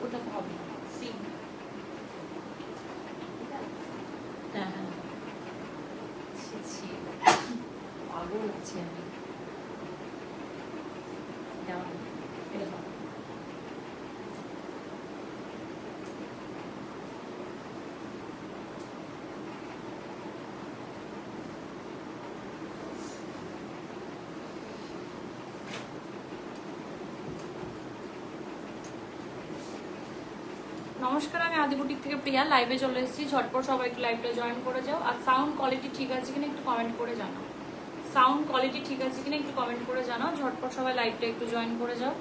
ওটা তো হবে হ্যাঁ হ্যাঁ পাগল আছি আমি এটা নমস্কার, আমি আদিবুটিক থেকে প্রিয়া লাইভে চলে এসেছি। ঝটপট সবাই একটু লাইভটা জয়েন করে যাও। আর সাউন্ড কোয়ালিটি ঠিক আছে কিনা একটু কমেন্ট করে জানাও। সাউন্ড কোয়ালিটি ঠিক আছে কিনা একটু কমেন্ট করে জানাও। ঝটপট সবাই লাইভটা একটু জয়েন করে যাও।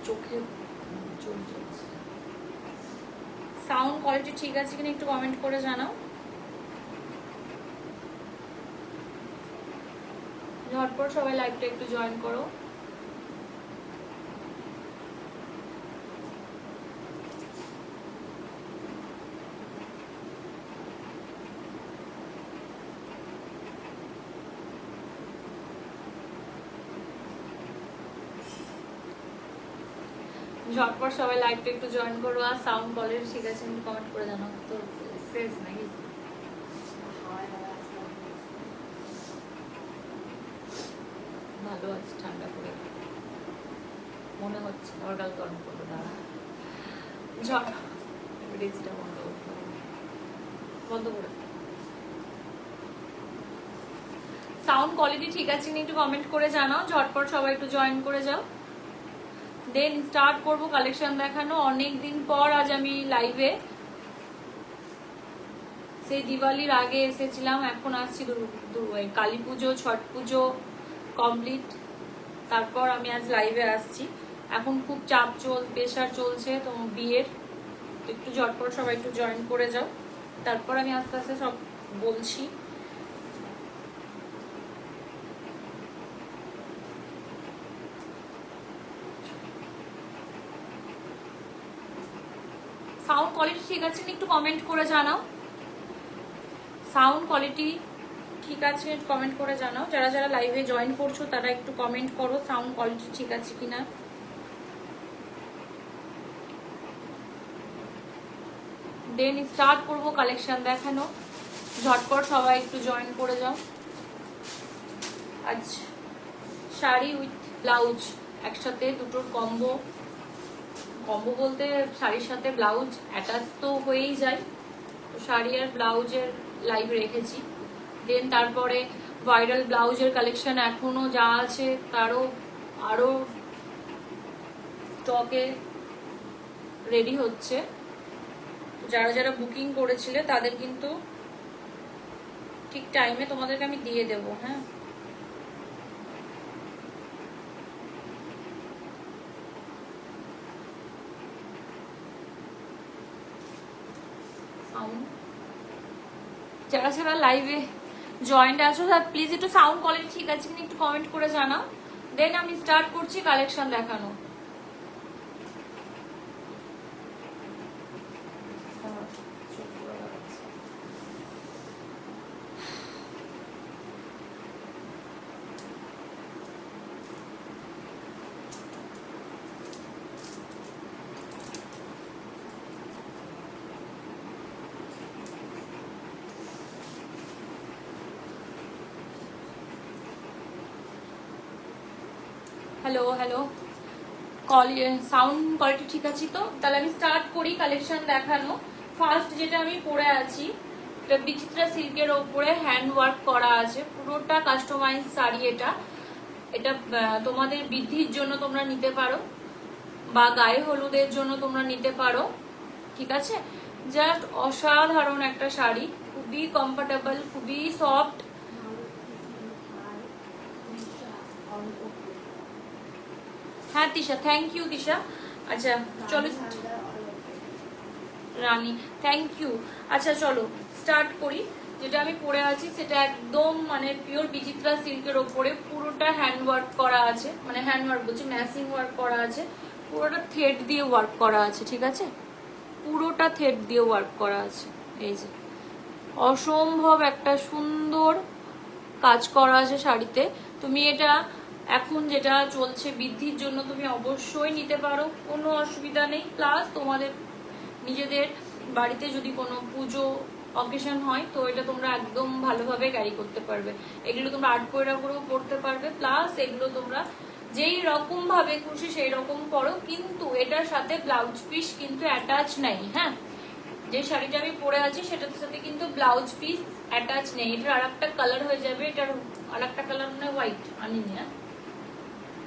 চোখে সাউন্ড কোয়ালিটি ঠিক আছে কিনা একটু কমেন্ট করে জানাও। ঝটপট সবাই লাইভটা একটু জয়েন করো। ঝটপট সবাই লাইভটা একটু জয়েন করো। আর সাউন্ড কোয়ালিটি ঠিক আছে একটু কমেন্ট করে জানাও। তো শেষ নাকি ভালো আছে, ঠান্ডা করে মনে হচ্ছে আবার কাল গরম করবো। দাঁড়া ঝট ফ্রিজটা বন্ধ করতে হবে, বন্ধ করে। সাউন্ড কোয়ালিটি ঠিক আছে কিনা একটু কমেন্ট করে জানাও। ঝটপট সবাই একটু জয়েন করে যাও। দেন স্টার্ট করবো কালেকশন দেখানো। অনেক দিন পর আজ আমি লাইভে, সেই দিওয়ালির আগে এসেছিলাম, এখন আসছি কালী পুজো ছট পুজো কমপ্লিট, তারপর আমি আজ লাইভে আসছি। এখন খুব চাপ প্রেশার চলছে তো বিয়ের, একটু ঝটপট সবাই একটু জয়েন করে যাও। তারপর আমি আস্তে আস্তে সব বলছি। সাউন্ড কোয়ালিটি ঠিক আছে একটু কমেন্ট করে জানাও। সাউন্ড কোয়ালিটি ঠিক আছে কমেন্ট করে জানাও। যারা যারা লাইভে জয়েন করছো তারা একটু কমেন্ট করো সাউন্ড কোয়ালিটি ঠিক আছে কিনা। দেন স্টার্ট করবো কালেকশন দেখানো। ঝটপট সবাই একটু জয়েন করে যাও। আজ শাড়ি উইথ ব্লাউজ একসাথে, দুটোর কম্বো বলতে শাড়ির সাথে ব্লাউজ অ্যাটাচ তো হয়েই যায়, তো শাড়ি আর ব্লাউজের লাইভ রেখেছি। দেন তারপরে ভাইরাল ব্লাউজের কালেকশন এখনো যা আছে তারও আরো স্টকে রেডি হচ্ছে। যারা যারা বুকিং করেছিলে তাদের কিন্তু ঠিক টাইমে তোমাদেরকে আমি দিয়ে দেব। হ্যাঁ, যারা যারা লাইভে জয়েন্ট আছো তার প্লিজ একটু সাউন্ড কোয়ালিটি ঠিক আছে কিনা একটু কমেন্ট করে জানাও। দেন আমি স্টার্ট করছি কালেকশন দেখানো। হ্যালো হ্যালো, সাউন্ড কোয়ালিটি ঠিক আছে তো? তাহলে আমি স্টার্ট করি কালেকশন দেখানো। ফার্স্ট যেটা আমি পরে আছি, এটা বিচিত্রা সিল্কের ওপরে হ্যান্ড ওয়ার্ক করা আছে, পুরোটা কাস্টমাইজ শাড়ি। এটা তোমাদের বৃদ্ধির জন্য তোমরা নিতে পারো, বা গায়ে হলুদের জন্য তোমরা নিতে পারো। ঠিক আছে, জাস্ট অসাধারণ একটা শাড়ি, খুবই কমফোর্টেবল, খুবই সফট। হ্যাঁ তিশা, থ্যাংক ইউ তিশা। আচ্ছা চলো রানী, থ্যাংক ইউ। আচ্ছা চলো স্টার্ট করি। যেটা আমি পরে আছি সেটা একদম মানে পিওর বিচিত্রা সিল্কের ওপরে, পুরোটা হ্যান্ড ওয়ার্ক করা আছে, মানে হ্যান্ড ওয়ার্ক বলছি ম্যাচিং ওয়ার্ক করা আছে, পুরোটা থ্রেড দিয়ে ওয়ার্ক করা আছে। ঠিক আছে, পুরোটা থ্রেড দিয়ে ওয়ার্ক করা আছে। এই যে অসম্ভব একটা সুন্দর কাজ করা আছে শাড়িতে। তুমি এটা এখন যেটা চলছে বৃদ্ধির জন্য তুমি অবশ্যই নিতে পারো, কোনো অসুবিধা নেই। প্লাস তোমাদের নিজেদের বাড়িতে যদি কোনো পুজো অকেশন হয় তো এটা তোমরা একদম ভালোভাবে ক্যারি করতে পারবে। এগুলো তোমরা 8 পয়রা করেও পড়তে পারবে, প্লাস এগুলো তোমরা যেই রকম ভাবে খুশি সেই রকম করো, কিন্তু এটার সাথে ব্লাউজ পিস কিন্তু অ্যাটাচ নেই। হ্যাঁ, যে শাড়িটা আমি পরে আছি সেটার সাথে কিন্তু ব্লাউজ পিস অ্যাটাচ নেই। এটার আর একটা কালার হয়ে যাবে, এটার আর একটা কালার মানে হোয়াইট আনিনি। হ্যাঁ,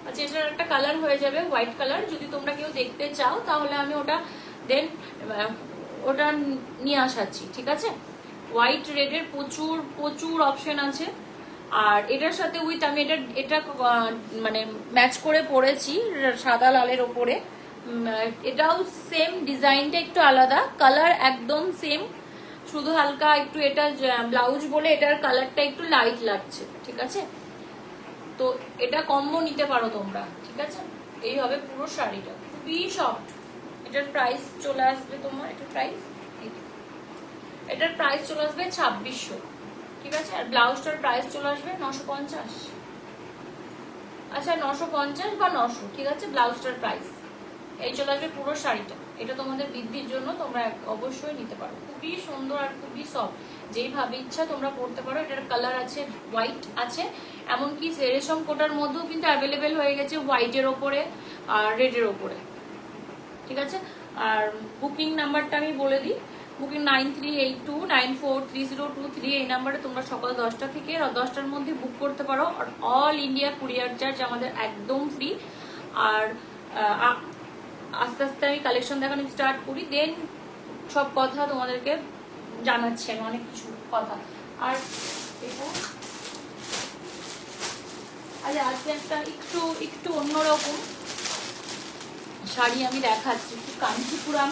আচ্ছা, এটার একটা কালার হয়ে যাবে হোয়াইট কালার। যদি তোমরা কেউ দেখতে চাও তাহলে আমি ওটা দেন ওটা নিয়ে আসাচ্ছি, ঠিক আছে। হোয়াইট রেডের প্রচুর প্রচুর অপশন আছে। আর এটার সাথে উইথ আমি এটা মানে ম্যাচ করে পরেছি সাদা লালের ওপরে। এটাও সেম, ডিজাইনটা একটু আলাদা, কালার একদম সেম, শুধু হালকা একটু এটা ব্লাউজ বলে এটার কালারটা একটু লাইট লাগছে, ঠিক আছে। তো এটা কম্বো নিতে পারো তোমরা, ঠিক আছে। এই হবে পুরো শাড়িটা, খুবই সফট। এটার প্রাইস চলে আসবে তোমার, এটার প্রাইস চলে আসবে 2600, ঠিক আছে। আর ব্লাউজটার প্রাইস চলে আসবে 950। আচ্ছা, 950 বা 900, ঠিক আছে, ব্লাউজটার প্রাইস এই চলে আসবে পুরো শাড়িটা। এটা তোমাদের বৃদ্ধির জন্য তোমরা অবশ্যই নিতে পারো, খুবই সুন্দর আর খুবই সফট, যেইভাবে ইচ্ছা তোমরা পরতে পারো। এটার কালার আছে হোয়াইট আছে, এমনকি রেশম কোটার মধ্যেও কিন্তু অ্যাভেলেবেল হয়ে গেছে হোয়াইটের ওপরে আর রেডের ওপরে, ঠিক আছে। আর বুকিং নাম্বারটা আমি বলে দিই, বুকিং 9382943023। এই নাম্বারে তোমরা সকাল 10টা থেকে 10টার মধ্যে বুক করতে পারো। আর অল ইন্ডিয়া কুরিয়ার চার্জ আমাদের একদম ফ্রি। আর আস্তে আস্তে আমি কালেকশন দেখানো স্টার্ট করি, দেন সব কথা তোমাদেরকে জানাচ্ছি আমি, অনেক কিছু কথা। আর এটা আজকে একটা একটু অন্যরকম শাড়ি আমি দেখাচ্ছি, একটু কাঞ্চিপুরাম।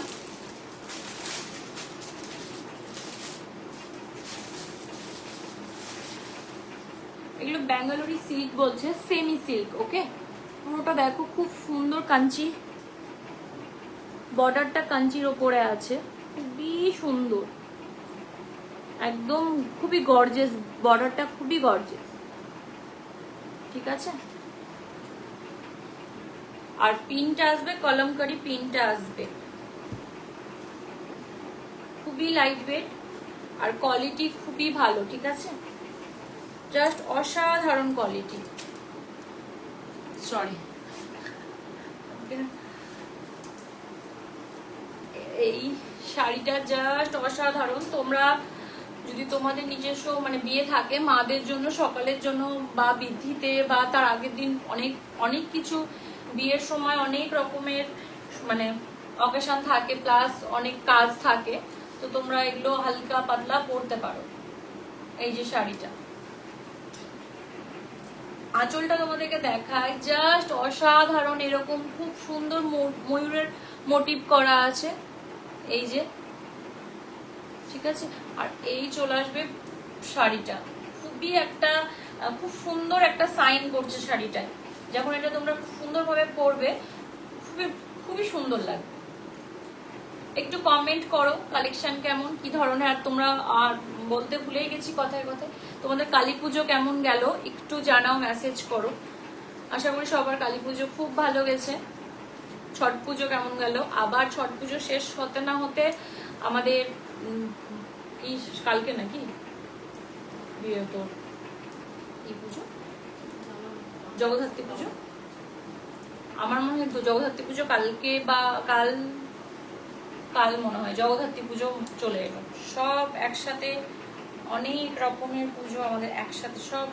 এগুলো ব্যাঙ্গালোরি সিল্ক বলছে, সেমি সিল্ক, ওকে। পুরোটা দেখো, খুব সুন্দর কাঞ্চি, বর্ডারটা কাঞ্চির ওপরে আছে, খুবই সুন্দর, একদম খুবই গর্জিয়াস, বর্ডারটা খুবই গর্জিয়াস, ঠিক আছে। আর পিনটা আসবে কলমকারি, পিনটা আসবে, খুবই লাইট ওয়েট আর কোয়ালিটি খুবই ভালো, ঠিক আছে, জাস্ট অসাধারণ কোয়ালিটি। সরি, এই শাড়িটা জাস্ট অসাধারণ। তোমরা যদি তোমাদের নিজস্ব মানে বিয়ে থাকে, মাদের জন্য, সকালের জন্য, বা বৃদ্ধিতে, বা তার আগের দিন অনেক অনেক কিছু, বিয়ের সময় অনেক রকমের মানে অকেশন থাকে, প্লাস অনেক কাজ থাকে, তো তোমরা এগুলো হালকা পাতলা পরতে পারো। এই যে শাড়িটা, আঁচলটা তোমাদেরকে দেখায়, জাস্ট অসাধারণ, এরকম খুব সুন্দর ময়ূরের মোটিভ করা আছে, এই যে, ঠিক আছে। আর এই চলে আসবে শাড়িটা, খুবই একটা খুব সুন্দর একটা সাইন করছে শাড়িটায়। যখন এটা তোমরা খুব সুন্দরভাবে পরবে, খুবই খুবই সুন্দর লাগবে। একটু কমেন্ট করো কালেকশন কেমন, কি ধরনের। আর তোমরা আর বলতে ভুলেই গেছি কথায় কথায়, তোমাদের কালী পুজো কেমন গেল একটু জানাও, মেসেজ করো। আশা করি সবার কালী পুজো খুব ভালো গেছে। ছট পুজো কেমন গেল? আবার ছট পুজো শেষ হতে না হতে আমাদের কালকে নাকি তোর কি পুজো, জগদ্ধাত্রী পুজো। আমার মনে হয় তো জগদ্ধাত্রী পুজো কালকে বা কাল মনে হয় জগদ্ধাত্রী পুজো চলে এলো। সব একসাথে, অনেক রকমের পুজো আমাদের একসাথে, সব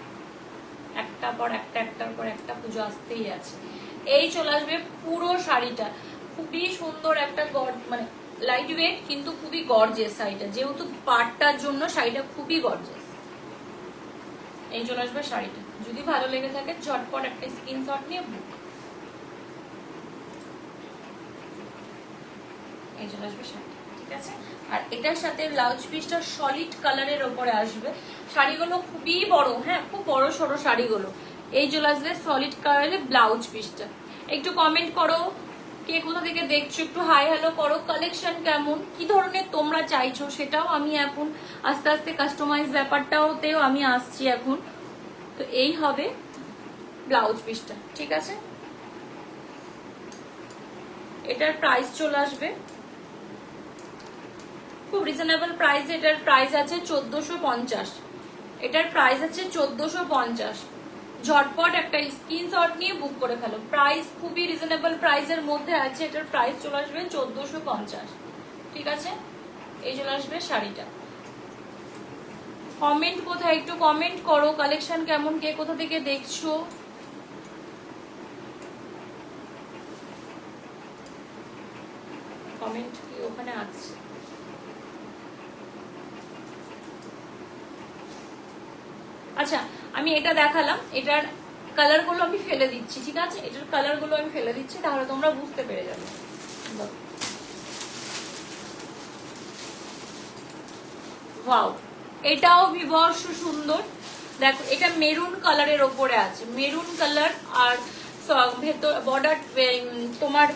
একটার পর একটা পুজো আসতেই আছে। এই চলে আসবে পুরো শাড়িটা, খুবই সুন্দর একটা মানে লাইট ওয়েট কিন্তু খুবই গর্জিয়াস শাড়িটা, যেহেতু পাটটার জন্য শাড়িটা খুবই গর্জিয়াস। এই চলে আসবে শাড়িটা, যদি ভালো লেগে থাকে ঝটপট একটা স্ক্রিনশট নিয়ে বুক। এই চলে আসবে শাড়িটা, ঠিক আছে। আর এটার সাথে ব্লাউজ পিসটা সলিড কালারের ওপরে আসবে। শাড়িগুলো খুবই বড়, হ্যাঁ, খুব বড় সড়ো শাড়িগুলো। এই চলে আসবে সলিড কালারের ব্লাউজ পিসটা। একটু কমেন্ট করো কে কোথা থেকে দেখছো, একটু হাই হ্যালো করো। কালেকশন কেমন, কি ধরনের তোমরা চাইছো সেটাও আমি এখন আস্তে আস্তে কাস্টমাইজ ব্যাপারটাওতেও আমি আসছি এখন। তো এই হবে ব্লাউজ পিসটা, ঠিক আছে। এটার প্রাইস চলে আসবে খুব রিজনেবল প্রাইস। এটার প্রাইস আছে 1450। এটার প্রাইস আছে 1450। ঝটপট একটা স্ক্রিনশট নিয়ে বুক করে ফেলো। প্রাইস খুবই রিজনেবল প্রাইসের মধ্যে আছে। এটার প্রাইস চলে আসবে 1450, ঠিক আছে। এই চলে আসবে শাড়িটা। কমেন্ট কোথায়, একটু কমেন্ট করো কালেকশন কেমন, কে কোথা থেকে দেখছো। কমেন্ট কি ওখানে আছে? আচ্ছা, আমি এটা দেখালাম, এটার কালার গুলো আমি ফেলে দিচ্ছি, ঠিক আছে। এটার কালার গুলো আমি ফেলে দিচ্ছি, তাহলে তোমরা বুঝতে পেরে যাবে। ওয়াও, এটাও বিভৎস সুন্দর। দেখো, এটা মেরুন কালারের ওপরে আছে, মেরুন কালার। আর ভেতর বর্ডার তোমার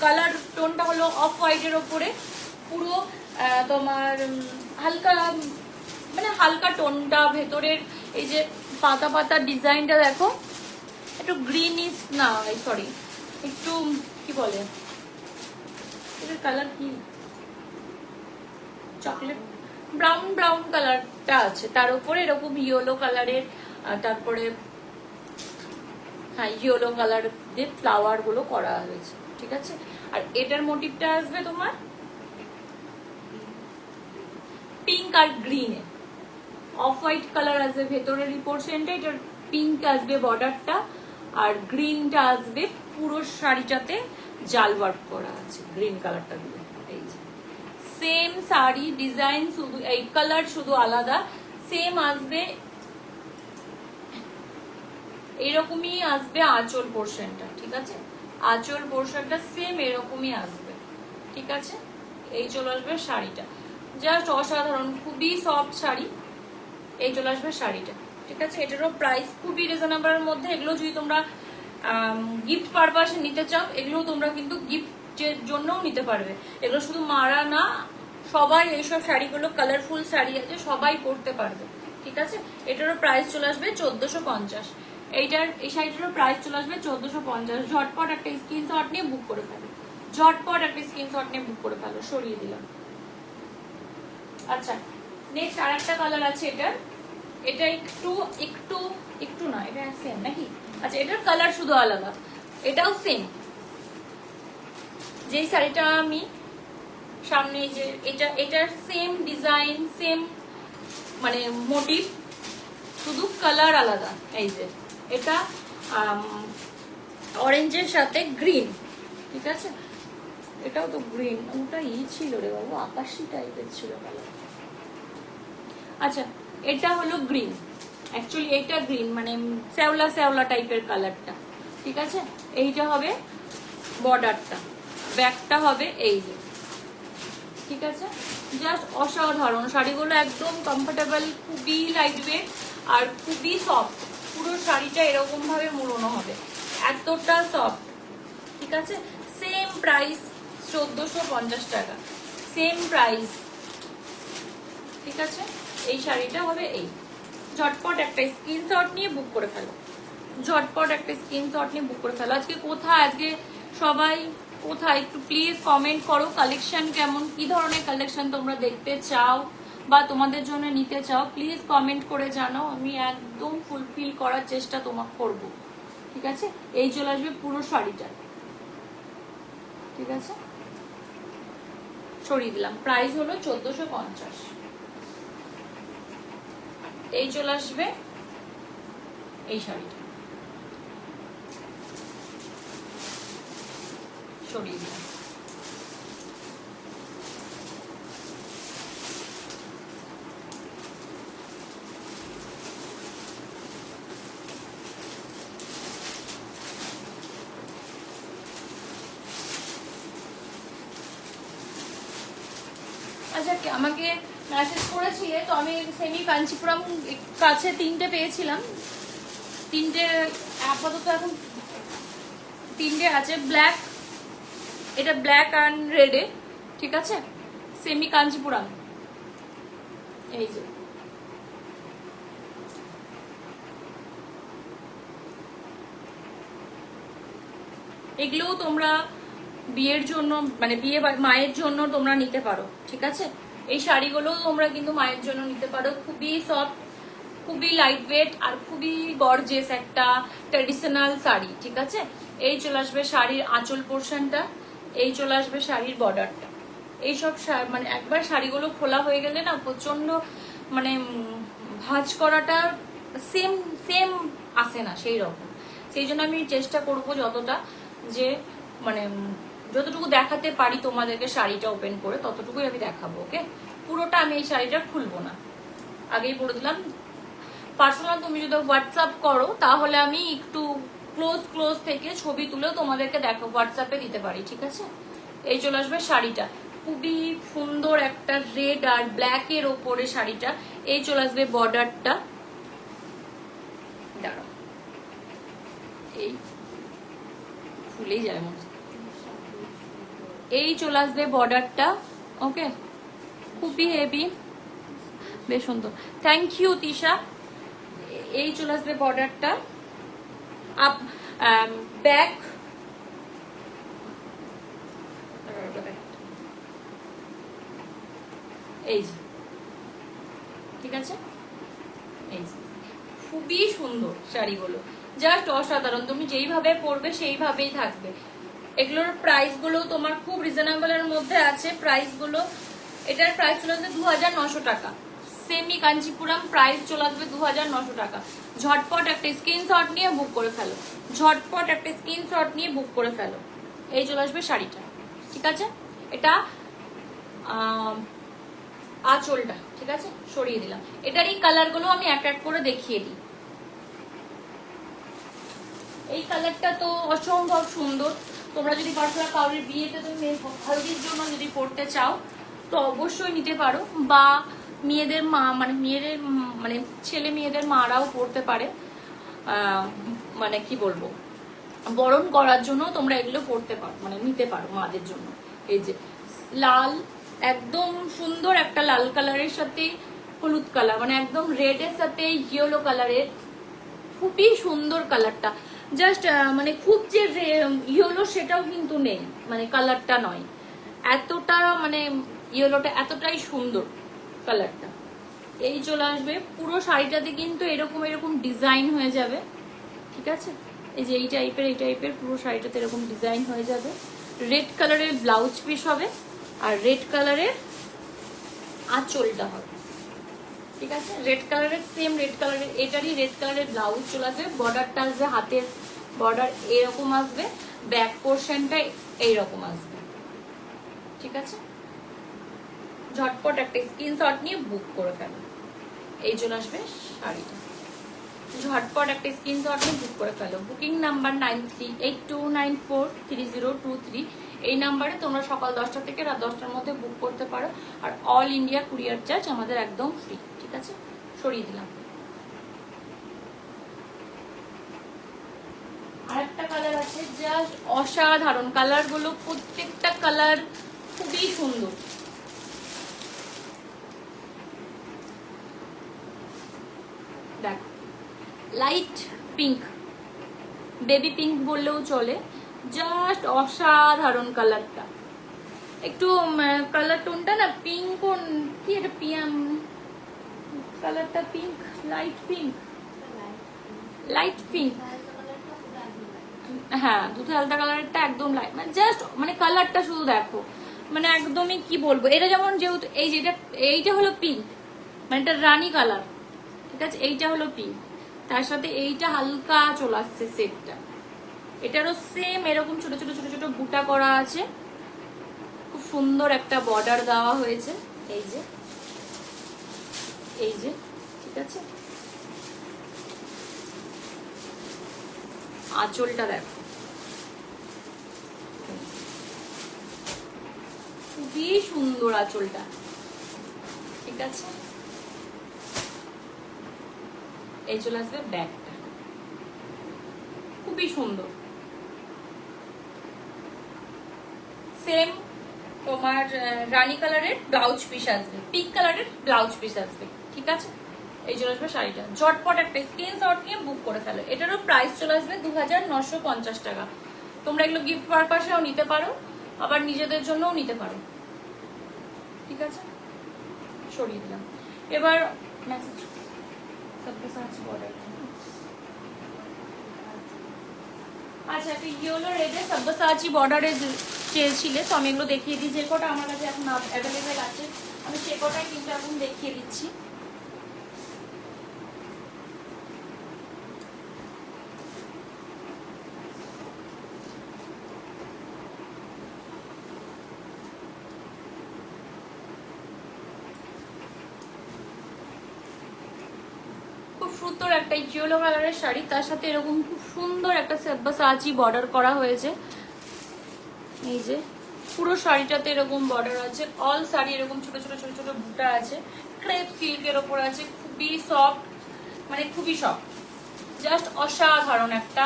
কালার টোনটা হলো অফ হোয়াইটের ওপরে, পুরো তোমার হালকা মানে হালকা টোনটা। ভেতরের এই যে পাতা পাতা ডিজাইনটা দেখো, একটু গ্রিনিশ না, সরি একটু কি বলে এটার কালার কি, চকলেট ব্রাউন ব্রাউন কালারটা আছে, তার উপরে এরকম ইয়েলো কালারের, তারপরে হ্যাঁ ইয়েলো কালার দিয়ে ফ্লাওয়ার গুলো করা হয়েছে, ঠিক আছে। আর এটার মোটিভটা আসবে তোমার পিঙ্ক আর গ্রিনে, অফ হোয়াইট কালার আসবে ভেতরের পোর্শনটা, এটার পিঙ্ক আসবে বর্ডারটা, আর গ্রিনটা আসবে পুরো শাড়িটাতে জাল ওয়ার্ক করা আছে গ্রিন কালারটা দিয়ে। এই যে সেম শাড়ি ডিজাইন, শুধু এই কালার শুধু আলাদা, সেম আসবে এরকমই আসবে আঁচল পোর্শনটা, ঠিক আছে। আঁচল পোর্শনটা সেম এরকমই আসবে, ঠিক আছে। এই চলে আসবে শাড়িটা, জাস্ট অসাধারণ, খুবই সফট শাড়ি। এই চলে আসবে শাড়িটা, ঠিক আছে। এটারও প্রাইস খুবই রিজনেবলের মধ্যে। এগুলো যদি তোমরা গিফট পারপাসে নিতে চাও, এগুলো তোমরা কিন্তু গিফটের জন্যও নিতে পারবে। এগুলো শুধু মারা না, সবাই এইসব শাড়িগুলো কালারফুল শাড়ি আছে, সবাই পরতে পারবে, ঠিক আছে। এটারও প্রাইস চলে আসবে 1450। এই শাড়িটারও প্রাইস চলে আসবে 1450। ঝটপট একটা স্ক্রিনশট নিয়ে বুক করে ফেলো, ঝটপট একটা স্ক্রিনশট নিয়ে বুক করে ফেলো। সরিয়ে দিলাম। আচ্ছা, নেক্সট আর একটা কালার আছে এটার। এটা একটু একটু একটু না, এটা সেম নাকি? আচ্ছা, এটার কালার শুধু আলাদা, এটাও সেম। যে শাড়িটা আমি সামনে, যে এটার সেম ডিজাইন, সেম মানে মোটিভ, শুধু কালার আলাদা। এই যে এটা অরেঞ্জের সাথে গ্রিন, ঠিক আছে। এটাও তো গ্রিন, ওটা ছিল রে বাবু, আকাশি টাইপের ছিল কালার। আচ্ছা, এটা হলো গ্রিন, অ্যাকচুয়ালি এটা গ্রিন মানে শ্যাওলা শ্যাওলা টাইপের কালারটা, ঠিক আছে। এইটা হবে বর্ডারটা, ব্যাকটা হবে এই যে, ঠিক আছে। জাস্ট অসাধারণ শাড়িগুলো, একদম কমফোর্টেবল, খুবই লাইট ওয়েট আর খুবই সফট। পুরো শাড়িটা এরকম ভাবে মুড়ানো হবে, এতটা সফট, ঠিক আছে। সেম প্রাইস 1450 টাকা, সেম প্রাইস, ঠিক আছে। এই শাড়িটা হবে এই। ঝটপট একটা স্ক্রিনশট নিয়ে বুক করে ফেলো, ঝটপট একটা স্ক্রিনশট নিয়ে বুক করে ফেলো। আজকে কোথায়, আজকে সবাই কোথায় একটু প্লিজ কমেন্ট করো। কালেকশন কেমন, কি ধরনের কালেকশন তোমরা দেখতে চাও বা তোমাদের জন্য নিতে চাও, প্লিজ কমেন্ট করে জানাও। আমি একদম ফুলফিল করার চেষ্টা তোমাকে করব, ঠিক আছে। এই চলে আসবে পুরো শাড়িটা, ঠিক আছে। সরিয়ে দিলাম। প্রাইস হলো 1450। এই চলে আসবে এই শাড়িটা, সরিয়ে দিলাম। আচ্ছা, আমাকে মেসেজ করেছিলে তো, আমি সেমি কাঞ্চিপুরম কাছে 3টে পেয়েছিলাম, 3টে আপাতত এখন 3টে আছে। ব্ল্যাক, এটা ব্ল্যাক অ্যান্ড রেডে, ঠিক আছে। সেমি কাঞ্চিপুরম, এই যে এগুলোও তোমরা বিয়ের জন্য মানে মায়ের জন্য তোমরা নিতে পারো, ঠিক আছে। এই শাড়িগুলোও তোমরা কিন্তু মায়ের জন্য নিতে পারো। খুবই সফট, খুবই লাইট ওয়েট আর খুবই গর্জিয়াস একটা ট্র্যাডিশনাল শাড়ি, ঠিক আছে। এই চলে আসবে শাড়ির আঁচল পোর্শনটা, এই চলে আসবে শাড়ির বর্ডারটা। এইসব মানে একবার শাড়িগুলো খোলা হয়ে গেলে না প্রচন্ড মানে ভাঁজ করাটা সেম সেম আসে না সেই রকম। সেই জন্য আমি চেষ্টা করব যতটা যে মানে যতটুকু দেখাতে পারি তোমাদেরকে শাড়িটা ওপেন করে ততটুকুই আমি দেখাবো। ওকে, পুরোটা আমি এই শাড়িটা খুলবো না, আগেই বলে দিলাম। পার্সোনাল তুমি যদি হোয়াটসঅ্যাপ করো তাহলে আমি একটু ক্লোজ থেকে ছবি তুলেও তোমাদেরকে দেখো হোয়াটসঅ্যাপে দিতে পারি, ঠিক আছে। এই চলে আসবে শাড়িটা, খুবই সুন্দর একটা রেড আর ব্ল্যাক এর ওপরে শাড়িটা। এই চলে আসবে বর্ডারটা, দাঁড়াও এই ফুলেই যায় মনে। এই চলে আসবে বর্ডারটা, ওকে, খুবই হেভি, বেশ সুন্দর। Thank you Tisha. এই চলে আসবে বর্ডারটা, আপ ব্যাক এই যে, ঠিক আছে। এই যে খুবই সুন্দর শাড়িগুলো, জাস্ট অসাধারণ। তুমি যেইভাবে পরবে সেইভাবেই থাকবে। এগুলোর প্রাইস গুলো তোমার খুব রিজনেবলের মধ্যে আছে প্রাইস গুলো। এটার প্রাইস চলে আসবে 2900 টাকা। সেমি কাঞ্চিপুরম প্রাইস চলে আসবে 2900 টাকা। ঝটপট একটা স্ক্রিনশট নিয়ে বুক করে ফেলো, ঝটপট একটা স্ক্রিনশট নিয়ে বুক করে ফেলো। এই চলে আসবে শাড়িটা, ঠিক আছে। এটা আঁচলটা, ঠিক আছে, সরিয়ে দিলাম। এটার এই কালার গুলো আমি এক এক করে দেখিয়ে দিই। এই কালারটা তো অসম্ভব সুন্দর। তোমরা যদি পার্সোনাল কাউরির বিয়েতে তুমি হলদির জন্য যদি পড়তে চাও তো অবশ্যই নিতে পারো, বা মেয়েদের মা মানে মেয়েদের মানে ছেলে মেয়েদের মারাও পড়তে পারে, মানে কি বলবো, বরণ করার জন্য তোমরা এগুলো পড়তে পারো, মানে নিতে পারো মাদের জন্য। এই যে লাল, একদম সুন্দর একটা লাল কালারের সাথে হলুদ কালার, মানে একদম রেড এর সাথে ইয়েলো কালারের, খুবই সুন্দর কালারটা। জাস্ট মানে খুব যে ইয়েলো সেটাও কিন্তু নেই, মানে কালারটা নয়, এতটা মানে ইয়েলোটা এতটাই সুন্দর কালারটা। এই চলে আসবে পুরো শাড়িটাতে কিন্তু এরকম এরকম ডিজাইন হয়ে যাবে, ঠিক আছে। এই যে এই টাইপের পুরো শাড়িটাতে এরকম ডিজাইন হয়ে যাবে। রেড কালারের ব্লাউজ পিস হবে আর রেড কালারের আঁচলটা হবে, ঠিক আছে। রেড কালারের সেম রেড কালারের এটারই রেড কালারের ব্লাউজ চলে আসবে। বর্ডারটা আসবে, হাতের বর্ডার এরকম আসবে, ব্যাক পোর্শনটা এইরকম আসবে, ঠিক আছে। ঝটপট একটা স্ক্রিনশট নিয়ে বুক করে ফেলো। এই চলে আসবে শাড়িটা, ঝটপট একটা স্ক্রিনশট নিয়ে বুক করে ফেলো। Booking number 9382943023। এই নাম্বারে তোমরা সকাল 10টা থেকে রাত 10টার মধ্যে বুক করতে পারো। আর অল ইন্ডিয়া কুরিয়ার চার্জ আমাদের একদম ফ্রি, ঠিক আছে। সরিয়ে দিলাম। আরেকটা কালার আছে, জাস্ট অসাধারণ। কালার গুলো প্রত্যেকটা কালার খুবই সুন্দর। দেখো, লাইট পিঙ্ক, বেবি পিঙ্ক বললেও চলে, জাস্ট অসাধারণ কালারটা। একটু কালার টোনটা না পিঙ্ক, কি এটা পিয়াম কালারটা, pink, light pink, light pink, হ্যাঁ দুধে আলতা কালারটা একদম লাইট, মানে জাস্ট মানে কালারটা শুধু দেখো, মানে একদমই কি বলবো। এটা যেমন যেহেতু এই যেটা এইটা হলো পিঙ্ক, মানে এটা রানী কালার, ঠিক আছে। এইটা হলো পিঙ্ক, তার সাথে এইটা হালকা চলে আসছে সেটটা। এটারও সেম এরকম ছোট ছোট ছোট ছোট বুটা করা আছে, খুব সুন্দর একটা বর্ডার দেওয়া হয়েছে। এই যে এই যে, ঠিক আছে। আঁচলটা দেখো, খুবই সুন্দর আঁচলটা, ঠিক আছে। এই চলে আসবে ব্যাগটা, খুবই সুন্দর। সেম তোমার রানী কালারের ব্লাউজ পিস আসবে, পিঙ্ক কালারের ব্লাউজ পিস আসবে, ঠিক আছে। এই চলে আসবে শাড়িটা, ঝটপট একটা স্ক্রিনশট নিয়ে বুক করে ফেলো। এটারও প্রাইস চলে আসবে 2950 টাকা। তোমরা এগুলো গিফট পারপাসেও নিতে পারো, আবার নিজেদের জন্যও নিতে পারো। ঠিক আছে, সরিয়ে দিলাম। এবার মেসেজ আচ্ছা, একটা ইয়েলো রেডে সাব্বাসাচি বর্ডারে চেয়েছিলে, তো আমি এগুলো দেখিয়ে দিই। যে কটা আমার কাছে এখন অ্যাভেলেবেল আছে আমি সে কটাই কিন্তু এখন দেখিয়ে দিচ্ছি। খুব সুন্দর একটা ইয়েলো কালারের শাড়ি, তার সাথে এরকম খুব সুন্দর একটা সাব্বাসাচি বর্ডার করা হয়েছে। এই যে পুরো শাড়িটাতে এরকম বর্ডার আছে, অল শাড়ি এরকম ছোট ছোট ছোট ছোট বুটা আছে, ক্রেপ সিল্কের ওপর আছে, খুবই সফট, মানে খুবই সফট, জাস্ট অসাধারণ একটা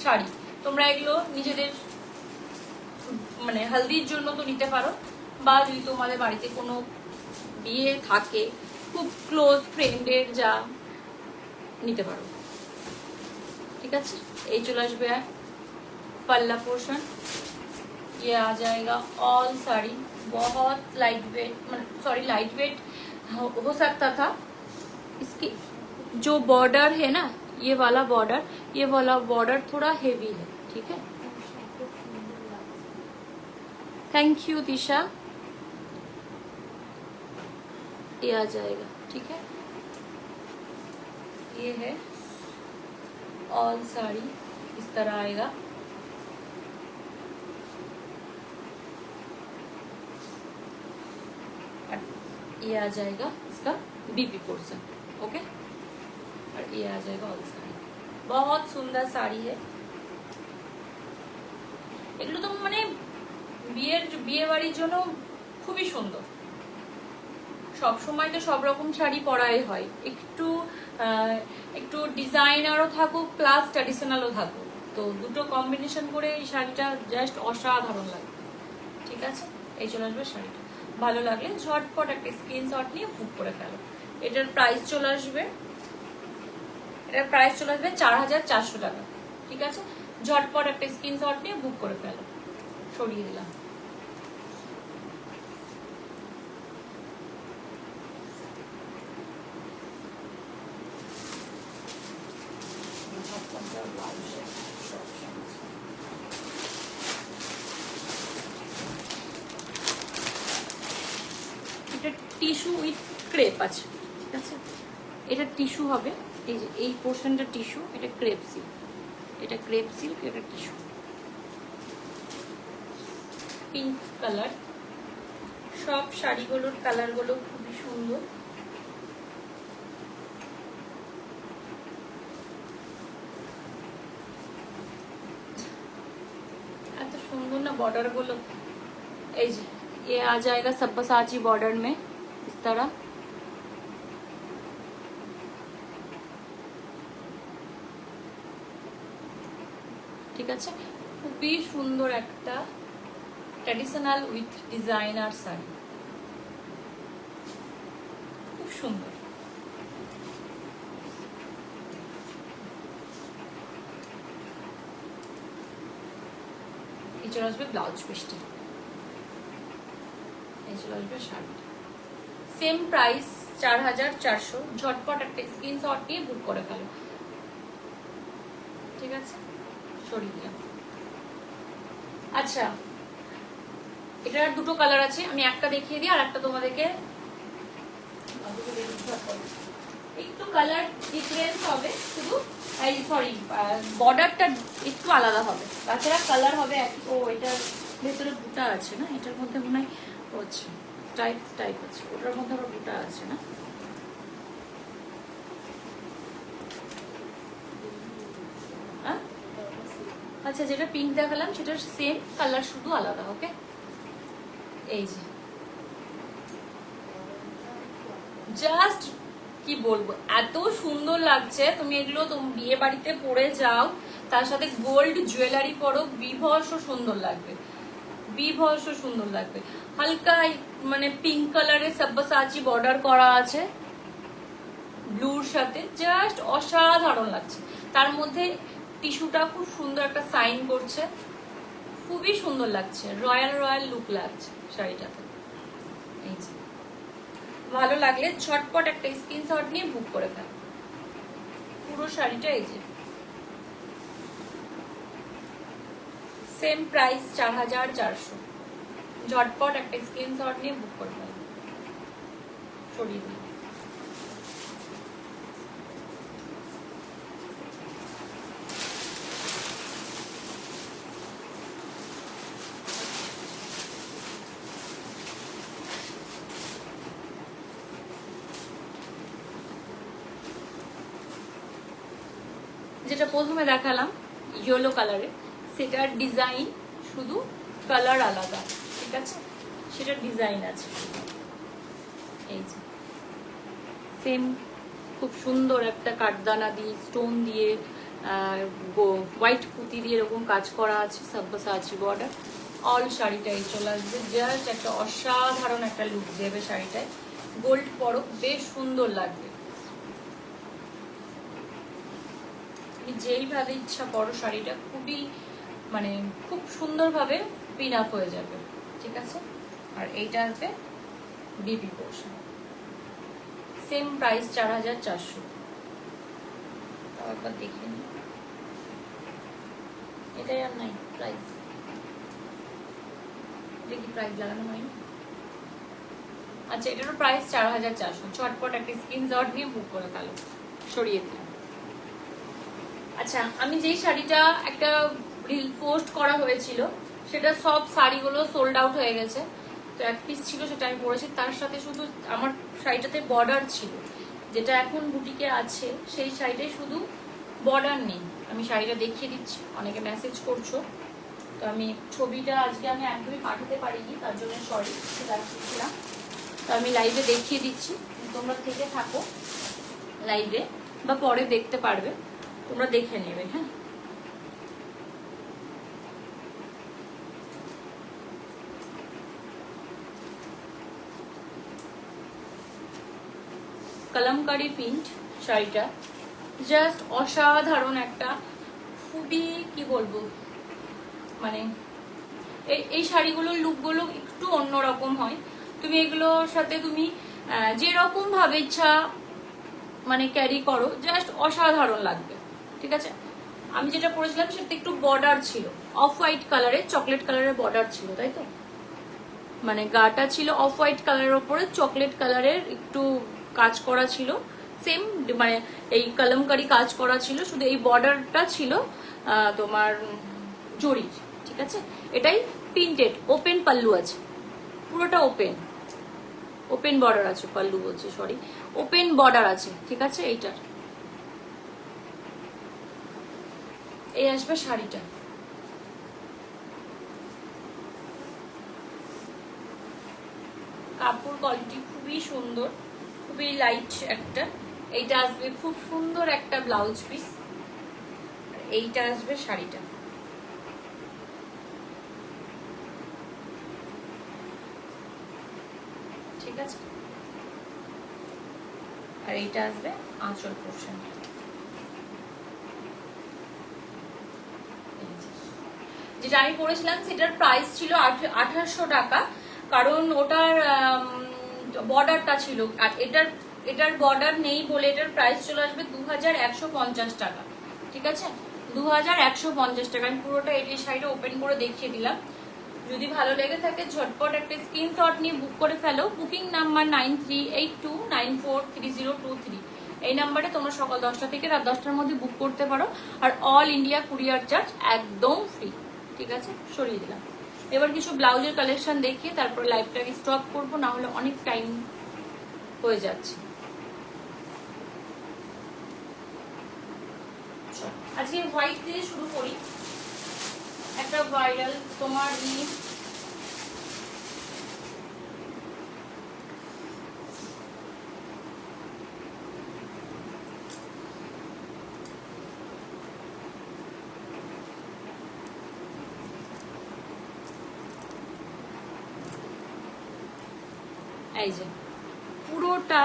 শাড়ি। তোমরা এগুলো নিজেদের মানে হলদির জন্য তো নিতে পারো, বা যদি তোমাদের বাড়িতে কোনো বিয়ে থাকে খুব ক্লোজ ফ্রেন্ডের যা নিতে পারো। ঠিক আছে, এই চলে আসবে पल्ला पोर्शन। ये आ जाएगा ऑल साड़ी, बहुत light weight, sorry light weight हो सकता था। इसकी जो बॉर्डर है ना, ये वाला बॉर्डर थोड़ा हेवी है। ठीक है, थैंक यू दिशा। ये आ जाएगा, ठीक है। ये है ऑल साड़ी, इस तरह आएगा। ये आ जाएगा इसका बीपी पोर्शन, ओके। और ये आ जाएगा ऑल साड़ी, बहुत सुंदर साड़ी है। এগুলো তো মানে বিয়ে বাড়ির জন্য খুবই সুন্দর। সব সময় তো সব রকম শাড়ি পরাই হয়, একটু ডিজাইনারও থাকুক প্লাস ট্র্যাডিশনালও থাকুক, তো দুটো কম্বিনেশন করে এই শাড়িটা জাস্ট অসাধারণ লাগে। ঠিক আছে, এই চলে আসবে শাড়িটা। ভালো লাগলে ঝটপট একটা স্ক্রিনশট নিয়ে বুক করে ফেলো। এটার প্রাইস চলে আসবে 4400 টাকা। ঠিক আছে, ঝটপট একটা স্ক্রিনশট নিয়ে বুক করে ফেলো। সরিয়ে দিলাম। টিস্যু উইথ ক্রেপ আছে। ঠিক আছে, এটা টিস্যু হবে, এই যে এই পোর্শনটা টিস্যু, এটা ক্রেপ সিল্ক, এটা টিস্যু। পিঙ্ক কালার, সব শাড়িগুলোর কালারগুলো খুবই সুন্দর। এত সুন্দর না बॉर्डर গুলো। এই যে ये आ जाएगा सब्बसाची बॉर्डर में इस तरह। ঠিক আছে, খুবই সুন্দর একটা ট্র্যাডিশনাল উইথ ডিজাইনার শাড়ি, খুব সুন্দর। এই চলে আসবে ব্লাউজ পিসটি, এই চলে আসবে শাড়িটা। Same price 4400। ঝটপট একটা স্ক্রিনশট নিয়ে বুক করে ফেলো। ঠিক আছে, সরিয়ে দিলাম। আচ্ছা, এটার দুটো কালার আছে, আমি একটা দেখিয়ে দিই আর একটা তোমাদেরকে একটু কালার ডিফারেন্স হবে, শুধু এই সরি বর্ডারটা একটু আলাদা হবে, তাছাড়া কালার হবে একই। ও এটার ভেতরে বুটা আছে না, এটার মধ্যে মনে হয় হচ্ছে টাইপ আছে, ওটার মধ্যে আবার বুটা আছে না। আচ্ছা, যেটা পিঙ্ক দেখালাম সেটার সেম কালার, শুধু আলাদা। ওকে, এই যে জাস্ট কি বলবো, এত সুন্দর লাগছে। তুমি এগুলো তুমি বিয়ে বাড়িতে পরে যাও, তার সাথে গোল্ড জুয়েলারি পরো, বিভৎস সুন্দর লাগবে, বিভৎস সুন্দর লাগবে। হালকা মানে পিঙ্ক কালারের সব্যসাচী বর্ডার করা আছে ব্লুর সাথে, জাস্ট অসাধারণ লাগছে। তার মধ্যে টিস্যুটা খুব সুন্দর একটা সাইন করছে, খুবই সুন্দর লাগছে, রয়্যাল রয়্যাল লুক লাগছে শাড়িটাতে। এই যে ভালো লাগলে ঝটপট একটা স্ক্রিনশট নিয়ে বুক করে ফেল। পুরো শাড়িটা এই যে সেম প্রাইস 4400। ঝটপট একটা স্ক্রিনশট নিয়ে বুক করে ফেল। সরিয়ে দিই। যেটা প্রথমে দেখালাম ইয়েলো কালারে, সেটার ডিজাইন শুধু কালার আলাদা, ঠিক আছে? সেটার ডিজাইন আছে এই যে সেম, খুব সুন্দর একটা কাঠদানা দিয়ে স্টোন দিয়ে হোয়াইট পুঁতি দিয়ে এরকম কাজ করা আছে, সাবসাচি বর্ডার। অল শাড়িটাই চলে আসবে, জাস্ট একটা অসাধারণ একটা লুক দেবে শাড়িটায়। গোল্ড পরো, বেশ সুন্দর লাগবে। তুমি যেইভাবে ইচ্ছা করো শাড়িটা খুবই মানে খুব সুন্দরভাবে পিন আপ হয়ে যাবে, ঠিক আছে? আর এইটা আসবে বিবি পোর্শন, সেম প্রাইস 4400। একবার দেখে নি, এটাই আর নাই প্রাইস, এটা কি প্রাইস লাগানো হয়নি? আচ্ছা, এটারও প্রাইস 4400। চটপট একটা স্ক্রিনশট নিয়ে বুক করে ফেলো। সরিয়ে দিলাম। আচ্ছা, আমি যেই শাড়িটা একটা রিল পোস্ট করা হয়েছিল, সেটা সব শাড়িগুলো সোল্ড আউট হয়ে গেছে। তো এক পিস ছিল, সেটা আমি পরেছি। তার সাথে শুধু আমার শাড়িটাতে বর্ডার ছিল, যেটা এখন বুটিকে আছে, সেই শাড়িটাই শুধু বর্ডার নেই। আমি শাড়িটা দেখিয়ে দিচ্ছি, অনেকে মেসেজ করছো, তো আমি ছবিটা আজকে আমি একদমই পাঠাতে পারিনি, তার জন্য সরি, রাখছিলাম। তো আমি লাইভে দেখিয়ে দিচ্ছি, তোমরা থেকে থাকো লাইভে বা পরে দেখতে পারবে, তোমরা দেখে নেবে। হ্যাঁ, কলমকারি প্রিন্ট শাড়িটা, জাস্ট অসাধারণ একটা, খুবই কি বলবো, মানে এই শাড়িগুলোর লুকগুলো একটু অন্যরকম হয়। তুমি এগুলোর সাথে তুমি যেরকম ভাবে ইচ্ছা মানে ক্যারি করো, জাস্ট অসাধারণ লাগবে, ঠিক আছে? আমি যেটা পরেছিলাম সেটা একটু বর্ডার ছিল, অফ হোয়াইট কালারের, চকলেট কালারের বর্ডার ছিল, তাই তো? মানে গাটা ছিল অফ হোয়াইট কালারের ওপরে চকলেট কালারের একটু কাজ করা ছিল, সেম মানে এই কলমকারি কাজ করা ছিল, শুধু এই বর্ডারটা ছিল তোমার জরি, ঠিক আছে? এটাই প্রিন্টেড, ওপেন পাল্লু আছে, পুরোটা ওপেন, ওপেন বর্ডার আছে, পাল্লু বলছি সরি, ওপেন বর্ডার আছে, ঠিক আছে? এইটার এই আসবে শাড়িটা। কাপড় কোয়ালিটি খুবই সুন্দর, খুবই লাইট একটা। এইটা আসবে খুব সুন্দর একটা ব্লাউজ পিস, এইটা আসবে শাড়িটা, ঠিক আছে? আর এইটা আসবে আঁচল পোর্শন। যেটা আমি পরেছিলাম সেটার প্রাইস ছিল 1800 টাকা, কারণ ওটার বর্ডারটা ছিল, আর এটার বর্ডার নেই বলে এটার প্রাইস চলে আসবে 2150 টাকা, ঠিক আছে? 2150 টাকা। আমি পুরোটা এই শাড়িটা ওপেন করে দেখিয়ে দিলাম। যদি ভালো লেগে থাকে ঝটপট একটা স্ক্রিনশট নিয়ে বুক করে ফেলো। Booking number 9382943023। এই নাম্বারে তোমরা সকাল 10টা থেকে রাত 10টার মধ্যে বুক করতে পারো, আর অল ইন্ডিয়া কুরিয়ার চার্জ একদম ফ্রি, ঠিক আছে? সরিয়ে দিলাম। এবার কিছু ব্লাউজের কালেকশন দেখিয়ে তারপরে লাইভটাকে স্টপ করবো, না হলে অনেক টাইম হয়ে যাচ্ছে। আজকে হোয়াইট দিয়ে শুরু করি। একটা ভাইরাল তোমার এই যে পুরোটা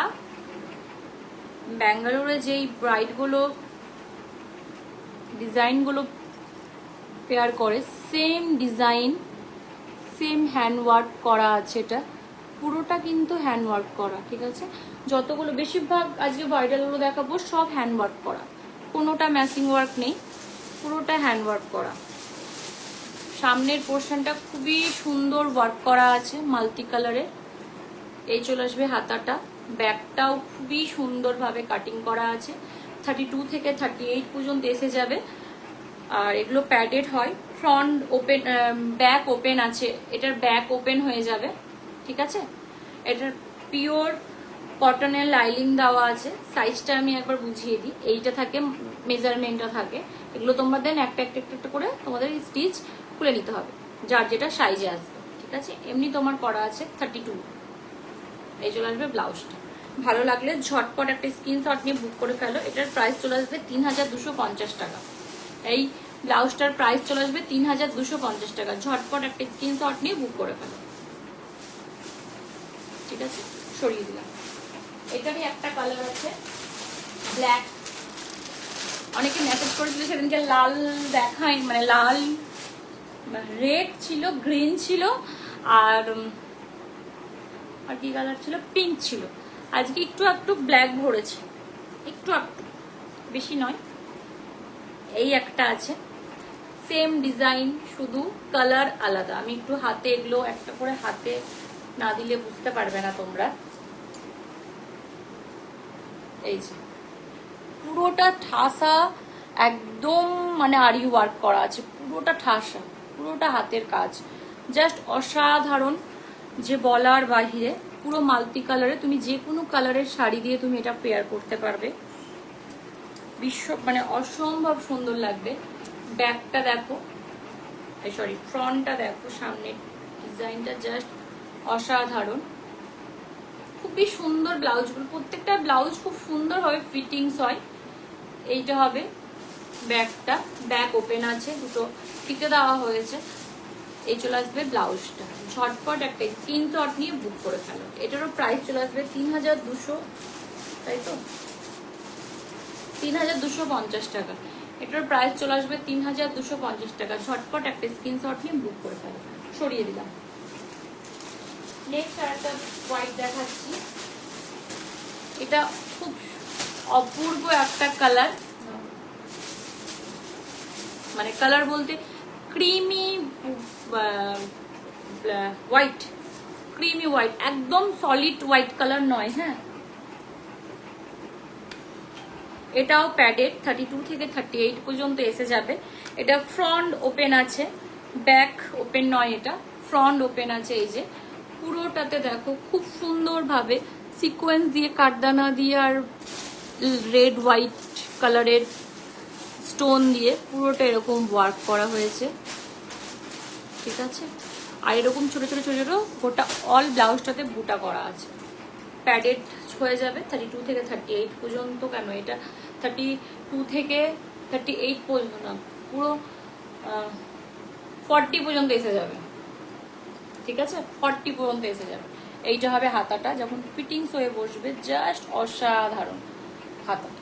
ব্যাঙ্গালোরে যেই ব্রাইডগুলো ডিজাইনগুলো পেয়ার করে। সেম ডিজাইন, সেম হ্যান্ডওয়ার্ক করা আছে, এটা পুরোটা কিন্তু হ্যান্ডওয়ার্ক করা, ঠিক আছে। যতগুলো বেশিরভাগ আজকে ব্রাইডালগুলো দেখাবো সব হ্যান্ডওয়ার্ক করা, কোনোটা ম্যাচিং ওয়ার্ক নেই, পুরোটা হ্যান্ডওয়ার্ক করা। সামনের পোর্শনটা খুবই সুন্দর ওয়ার্ক করা আছে মাল্টি কালারের। এই চলে আসবে হাতাটা, ব্যাকটাও খুবই সুন্দরভাবে কাটিং করা আছে। 32 থেকে 38 পর্যন্ত এসে যাবে। আর এগুলো প্যাডেড হয়, ফ্রন্ট ওপেন, ব্যাক ওপেন আছে, এটার ব্যাক ওপেন হয়ে যাবে, ঠিক আছে। এটার পিওর কটনের লাইলিং দেওয়া আছে। সাইজটা আমি একবার বুঝিয়ে দিই, এইটা থাকে, মেজারমেন্টটা থাকে, এগুলো তোমরা দেন একটা একটা একটা করে তোমাদের স্টিচ খুলে নিতে হবে যার যেটা সাইজে আসবে, ঠিক আছে। এমনি তোমার করা আছে 32। এই চলে আসবে ব্লাউজটা। ভালো লাগলে ঝটপট একটা স্ক্রিনশট নিয়ে বুক করে ফেলো। এটার প্রাইস চলে আসবে 3250 টাকা। এই ব্লাউজটার প্রাইস চলে আসবে 3250 টাকা। ঝটপট একটা স্ক্রিনশট নিয়ে বুক করে ফেলো, ঠিক আছে। সরিয়ে দিলাম। এটারই একটা কালার আছে ব্ল্যাক। অনেকে মেসেজ করেছিল সেদিনকে লাল দেখাই, মানে লাল, রেড ছিল, গ্রিন ছিল, আর কি কালার ছিল, পিঙ্ক ছিল। আজকে একটু একটু ব্ল্যাক ভরেছি, একটু একটু, বেশি নয়। এই একটা আছে, সেম ডিজাইন, শুধু কালার আলাদা। আমি একটু হাতে এগুলো একটা করে হাতে না দিলে বুঝতে পারবে না তোমরা। এই যে পুরোটা ঠাসা, একদম মানে আরি ওয়ার্ক করা আছে, পুরোটা ঠাসা, পুরোটা হাতের কাজ, জাস্ট অসাধারণ, যে বলার বাহিরে। পুরো মাল্টি কালারে, তুমি যে কোনো কালারের শাড়ি দিয়ে তুমি এটা পেয়ার করতে পারবে, মানে অসম্ভব সুন্দর লাগবে। ব্যাকটা দেখো, সরি ফ্রন্টটা দেখো, সামনের ডিজাইনটা জাস্ট অসাধারণ, খুবই সুন্দর। ব্লাউজগুলো, প্রত্যেকটা ব্লাউজ খুব সুন্দরভাবে ফিটিংস হয়। এইটা হবে ব্যাকটা, ব্যাক ওপেন আছে, দুটো টিকে দেওয়া হয়েছে। এই চলে আসবে ব্লাউজটা। ঝটপট একটা স্ক্রিনশট নিয়ে বুক করে ফেলো। এটারও প্রাইস চলে আসবে 3200, তাই তো, 3250 টাকা। এটার প্রাইস চলে আসবে 3250 টাকা। ঝটপট একটা স্ক্রিনশট নিয়ে বুক করে ফেলো। সরিয়ে দিলাম। নেক্সট আরেকটা হোয়াইট দেখাচ্ছি। এটা খুব অপূর্ব একটা কালার, মানে কালার বলতে ক্রিমি হোয়াইট, ক্রিমি হোয়াইট, একদম সলিড হোয়াইট কালার নয়, হ্যাঁ। এটাও প্যাডেড, 32 থেকে 38 পর্যন্ত এসে যাবে। এটা ফ্রন্ট ওপেন আছে, ব্যাক ওপেন নয়, এটা ফ্রন্ট ওপেন আছে। এই যে পুরোটাতে দেখো খুব সুন্দরভাবে সিকোয়েন্স দিয়ে, কাটদানা দিয়ে, আর রেড হোয়াইট কালারের স্টোন দিয়ে পুরোটা এরকম ওয়ার্ক করা হয়েছে, ঠিক আছে। আর এরকম ছোট ছোট ছোট ছোট গোটা অল ব্লাউজটাতে বুটা করা আছে। প্যাডেড হয়ে যাবে 32 থেকে 38 পর্যন্ত। কেন, এটা 32 থেকে 38 পর্যন্ত না, পুরো 40 পর্যন্ত এসে যাবে, ঠিক আছে। 40 পর্যন্ত এসে যাবে। এইটা হবে হাতাটা, যখন ফিটিংস হয়ে বসবে জাস্ট অসাধারণ হাতাটা।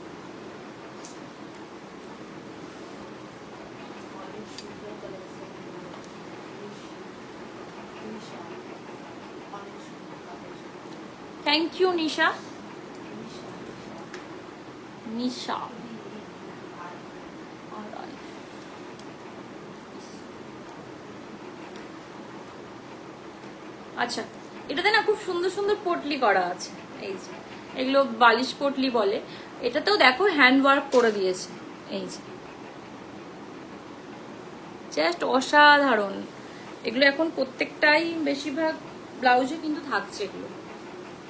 থ্যাংক ইউ নিশা। নিশা আচ্ছা, এটাতে না খুব সুন্দর সুন্দর পটলি করা আছে। এই যে এগুলো বালিশ পটলি বলে। এটাতেও দেখো হ্যান্ড ওয়ার্ক করে দিয়েছে। এই যে জাস্ট অসাধারণ। এগুলো এখন প্রত্যেকটাই বেশিরভাগ ব্লাউজে কিন্তু থাকছে। এগুলো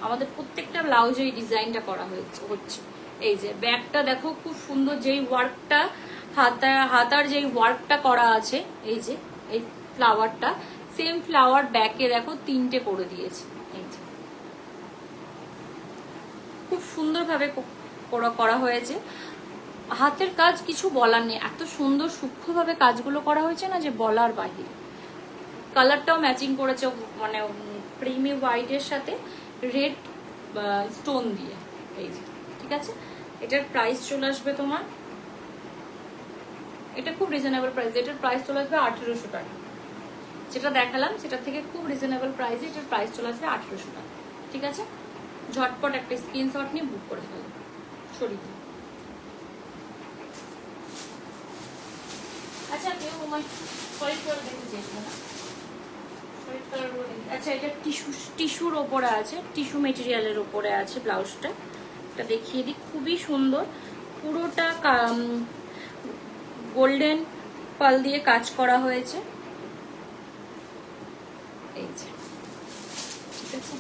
আমাদের প্রত্যেকটা ব্লাউজে এই ডিজাইনটা করা হচ্ছে। এই যে ব্যাকটা দেখো খুব সুন্দর, যেই ওয়ার্কটা হাতার যেই ওয়ার্কটা করা আছে, এই যে এই ফ্লাওয়ারটা, সেম ফ্লাওয়ার ব্যাকে দেখো 3টে করে দিয়েছে। এই যে খুব সুন্দরভাবে করা হয়েছে। হাতের কাজ কিছু বলার নেই, এত সুন্দর সূক্ষ্মভাবে কাজগুলো করা হয়েছে না যে বলার বাহিরে। কালারটাও ম্যাচিং করেছে, মানে ক্রিমি হোয়াইটের সাথে রেড স্টোন দিয়ে। এই যে ঠিক আছে। এটার প্রাইস চলে আসবে তোমার, এটা খুব রিজনেবল প্রাইস, এটার প্রাইস চলে আসবে 1800 টাকা। যেটা দেখালাম সেটার থেকে খুব রিজনেবল প্রাইসে এটার প্রাইস চলে আসবে 1800 টাকা। ঠিক আছে, ঝটপট একটা স্ক্রিনশট নিয়ে বুক করে ফেলো। সরি আচ্ছা কেউ আমার হোয়াইট কালার দেখতে চেয়েছিল না, হোয়াইট কালার আচ্ছা এটা টিস্যুর ওপরে আছে, টিস্যু মেটেরিয়ালের ওপরে আছে ব্লাউজটা। এটা দেখিয়ে দিই, খুবই সুন্দর, পুরোটা গোল্ডেন পাল দিয়ে কাজ করা হয়েছে। এই যে ঠিক আছে,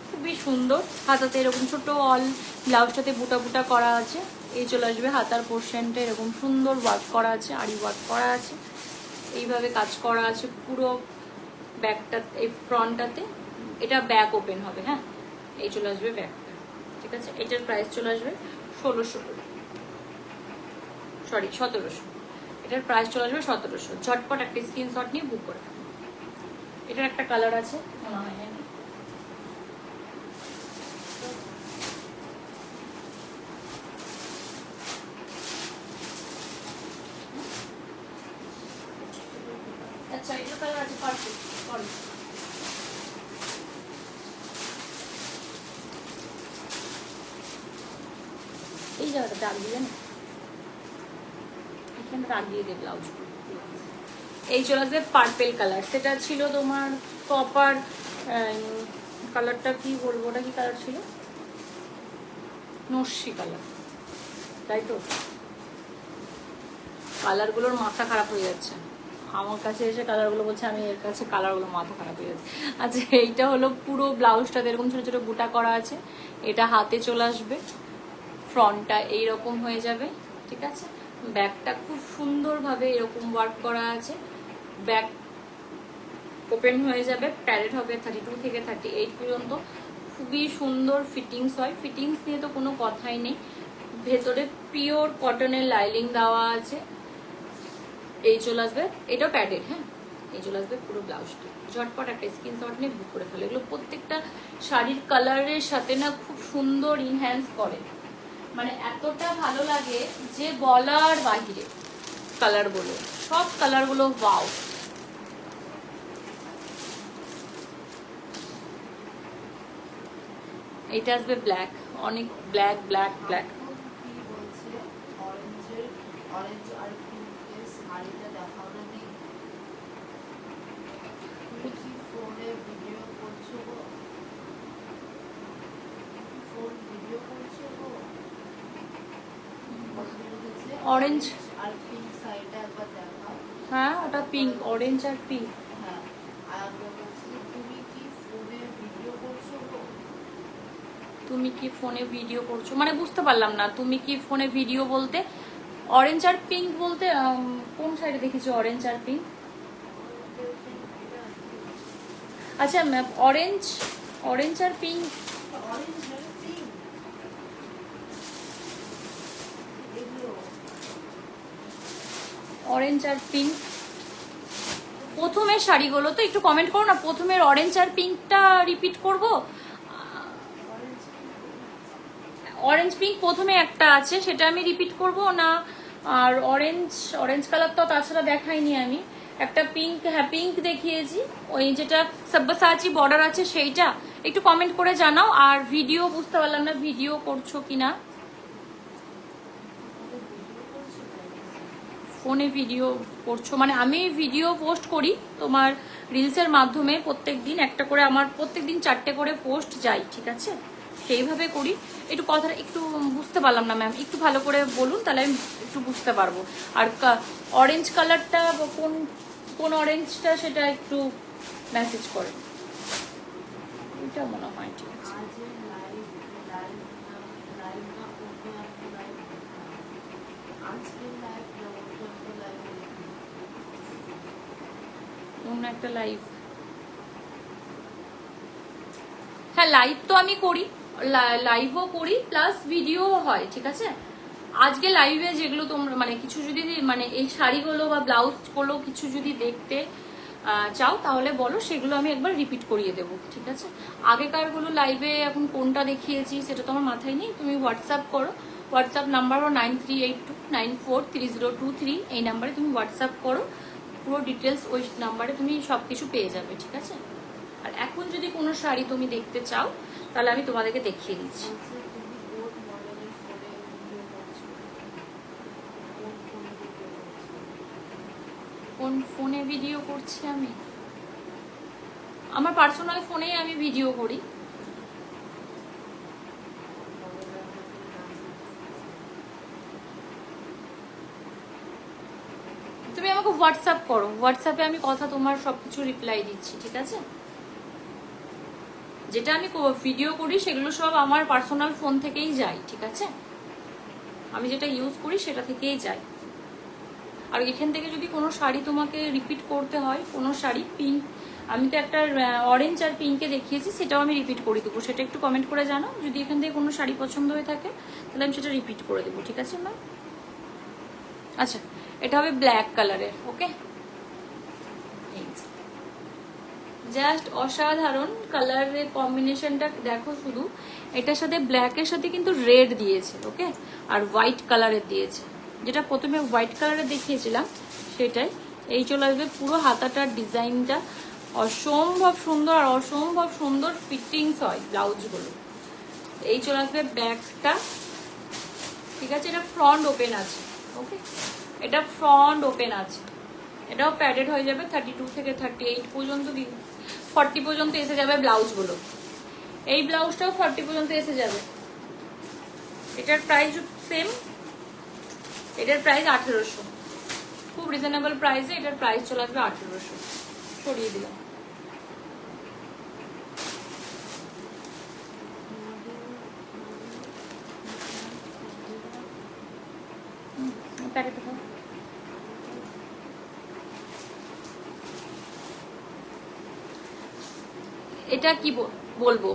খুবই সুন্দর। হাতাতে এরকম ছোট অল ব্লাউজটাতে বুটা বুটা করা আছে। এই চলে আসবে হাতার পোর্শনটা, এরকম সুন্দর ওয়ার্ক করা আছে, আড়ি ওয়ার্ক করা আছে, এইভাবে কাজ করা আছে পুরো ব্যাকটা, এই ফ্রন্টটাতে। এটা ব্যাক ওপেন হবে। হ্যাঁ, এই চলে আসবে ব্যাকটা। ঠিক আছে, এটার প্রাইস চলে আসবে 1700। এটার প্রাইস চলে আসবে 1700। ঝটপট একটা স্ক্রিনশট নিয়ে বুক করে। এটার একটা কালার আছে মনে হয়, আচ্ছা এটার কালার আছে পার্পল। সরি এই জায়গাটা দাগ দিলে না, এখানে দাগ দিয়ে দেবে ব্লাউজ। এই চলে আসবে পার্পেল কালার, সেটা ছিল তোমার কপার কালারটা, কি বলবো ওটা কি কালার ছিল, নস্যি কালার, তাই তো। কালারগুলোর মাথা খারাপ হয়ে যাচ্ছে, আমার কাছে এসে কালারগুলো বলছে, আমি এর কাছে কালারগুলো মাথা খারাপ হয়ে যাচ্ছে। আচ্ছা এইটা হলো পুরো ব্লাউজটাতে এরকম ছোটো ছোটো বুটা করা আছে। এটা হাতে চলে আসবে, ফ্রন্টটা এইরকম হয়ে যাবে। ঠিক আছে, ব্যাকটা খুব সুন্দরভাবে এরকম ওয়ার্ক করা আছে। ব্যাক ওপেন হয়ে যাবে, প্যারেড হবে 32 থেকে 38 পর্যন্ত। খুবই সুন্দর ফিটিংস হয়, ফিটিংস নিয়ে তো কোনো কথাই নেই। ভেতরে পিওর কটনের লাইলিং দেওয়া আছে। এই চলে আসবে, এটাও প্যাডেড। হ্যাঁ, এই চলে আসবে পুরো ব্লাউজটা। ঝটপট একটা স্ক্রিনশট নিয়ে বুক করে ফেলো। এগুলো প্রত্যেকটা শাড়ির কালারের সাথে না খুব সুন্দর ইনহ্যান্স করে, মানে এতটা ভালো লাগে যে বলার বাহিরে। কালারগুলো, সব কালারগুলো ওয়াও। এটা আসবে ব্ল্যাক, অনেক ব্ল্যাক ব্ল্যাক ব্ল্যাক। অরেঞ্জ আর পিঙ্ক সাইডে একবার দেখাও। হ্যাঁ ওটা পিঙ্ক, অরেঞ্জ আর পিঙ্ক। হ্যাঁ, আর বলছি তুমি কি ফোনে ভিডিও করছো গো? তুমি কি ফোনে ভিডিও করছো মানে বুঝতে পারলাম না। তুমি কি ফোনে ভিডিও বলতে অরেঞ্জ আর পিঙ্ক বলতে কোন সাইডে দেখেছো অরেঞ্জ আর পিঙ্ক? আচ্ছা ম্যাম, অরেঞ্জ আর পিঙ্ক, অরেঞ্জ আর পিঙ্ক প্রথমের শাড়িগুলো তো একটু কমেন্ট করো না। প্রথমের অরেঞ্জ আর পিঙ্কটা রিপিট করব। অরেঞ্জ পিঙ্ক প্রথমে একটা আছে, সেটা আমি রিপিট করব না? আর অরেঞ্জ কালার তো তাছাড়া দেখাইনি আমি। একটা পিঙ্ক, হ্যাঁ পিঙ্ক দেখিয়েছি, ওই যেটা সাব্বাসাচি বর্ডার আছে সেইটা। একটু কমেন্ট করে জানাও। আর ভিডিও বুঝতে পারলাম না, ভিডিও করছো কিনা। ফোনে ভিডিও করছো মানে আমি ভিডিও পোস্ট করি তোমার রিলসের মাধ্যমে প্রত্যেক দিন একটা করে, আমার প্রত্যেক দিন 4টে করে পোস্ট যায়। ঠিক আছে, সেইভাবে করি। একটু কথাটা একটু বুঝতে পারলাম না ম্যাম, একটু ভালো করে বলুন তাহলে আমি একটু বুঝতে পারবো। আর অরেঞ্জ কালারটা কোন অরেঞ্জটা সেটা একটু মেসেজ করে, এটা মনে হয়। ঠিক আছে, অন্য একটা লাইভ। হ্যাঁ লাইভ তো আমি করি, লাইভও করি প্লাস ভিডিও হয়। ঠিক আছে, আজকে লাইভে যেগুলো তোমরা মানে কিছু যদি মানে এই শাড়িগুলো বা ব্লাউজগুলো কিছু যদি দেখতে চাও তাহলে বলো, সেগুলো আমি একবার রিপিট করিয়ে দেবো। ঠিক আছে, আগেকারগুলো লাইভে এখন কোনটা দেখিয়েছি সেটা তো আমার মাথায় নেই। তুমি হোয়াটসঅ্যাপ করো, হোয়াটসঅ্যাপ নাম্বার ও 9382943023, এই নাম্বারে তুমি হোয়াটসঅ্যাপ করো, পুরো ডিটেলস ওই নাম্বারে তুমি সব কিছু পেয়ে যাবে, ঠিক আছে? আর এখন যদি কোনো শাড়ি তুমি দেখতে চাও তাহলে আমি তোমাদেরকে দেখিয়ে দিচ্ছি। কোন ফোনে ভিডিও করছি আমি? আমার পার্সোনাল ফোনেই আমি ভিডিও করি। তুমি আমাকে হোয়াটসঅ্যাপ করো, হোয়াটসঅ্যাপে আমি কথা তোমার সবকিছু রিপ্লাই দিচ্ছি, ঠিক আছে? যেটা আমি ভিডিও করি সেগুলো সব আমার পার্সোনাল ফোন থেকেই যায়, ঠিক আছে? আমি যেটা ইউজ করি সেটা থেকেই যায়। আর এখান থেকে যদি কোনো শাড়ি তোমাকে রিপিট করতে হয়, কোনো শাড়ি পিঙ্ক, আমি তো একটা অরেঞ্জ আর পিঙ্কে দেখিয়েছি, সেটাও আমি রিপিট করে দেবো, সেটা একটু কমেন্ট করে জানো। যদি এখান থেকে কোনো শাড়ি পছন্দ হয়ে থাকে তাহলে আমি সেটা রিপিট করে দেবো, ঠিক আছে ম্যাম? আচ্ছা, এটা হবে ব্ল্যাক কালারের, ওকে? জাস্ট অসাধারণ কালারের কম্বিনেশনটা দেখো শুধু। এটার সাথে ব্ল্যাকের সাথে কিন্তু রেড দিয়েছে, ওকে? আর হোয়াইট কালারের দিয়েছে, যেটা প্রথমে হোয়াইট কালারের দেখিয়েছিলাম সেটাই। এই চলে আসবে পুরো হাতাটার ডিজাইনটা অসম্ভব সুন্দর, আর অসম্ভব সুন্দর ফিটিংস হয় ব্লাউজগুলো। এই চলে আসবে ব্যাকটা, ঠিক আছে? এটা ফ্রন্ট ওপেন আছে, ওকে? এটা ফ্রন্ট ওপেন আছে, এটাও প্যাডেড হয়ে যাবে 32 থেকে 38 পর্যন্ত, 40 পর্যন্ত এসে যাবে ব্লাউজগুলো। এই ব্লাউজটাও 40 পর্যন্ত এসে যাবে। এটার প্রাইস সেম, এটার প্রাইস 1800, খুব রিজনেবল প্রাইসে এটার প্রাইস চলে আসবে 1800। সরিয়ে দিলাম। প্যাকেটটা এটা কি বলবো,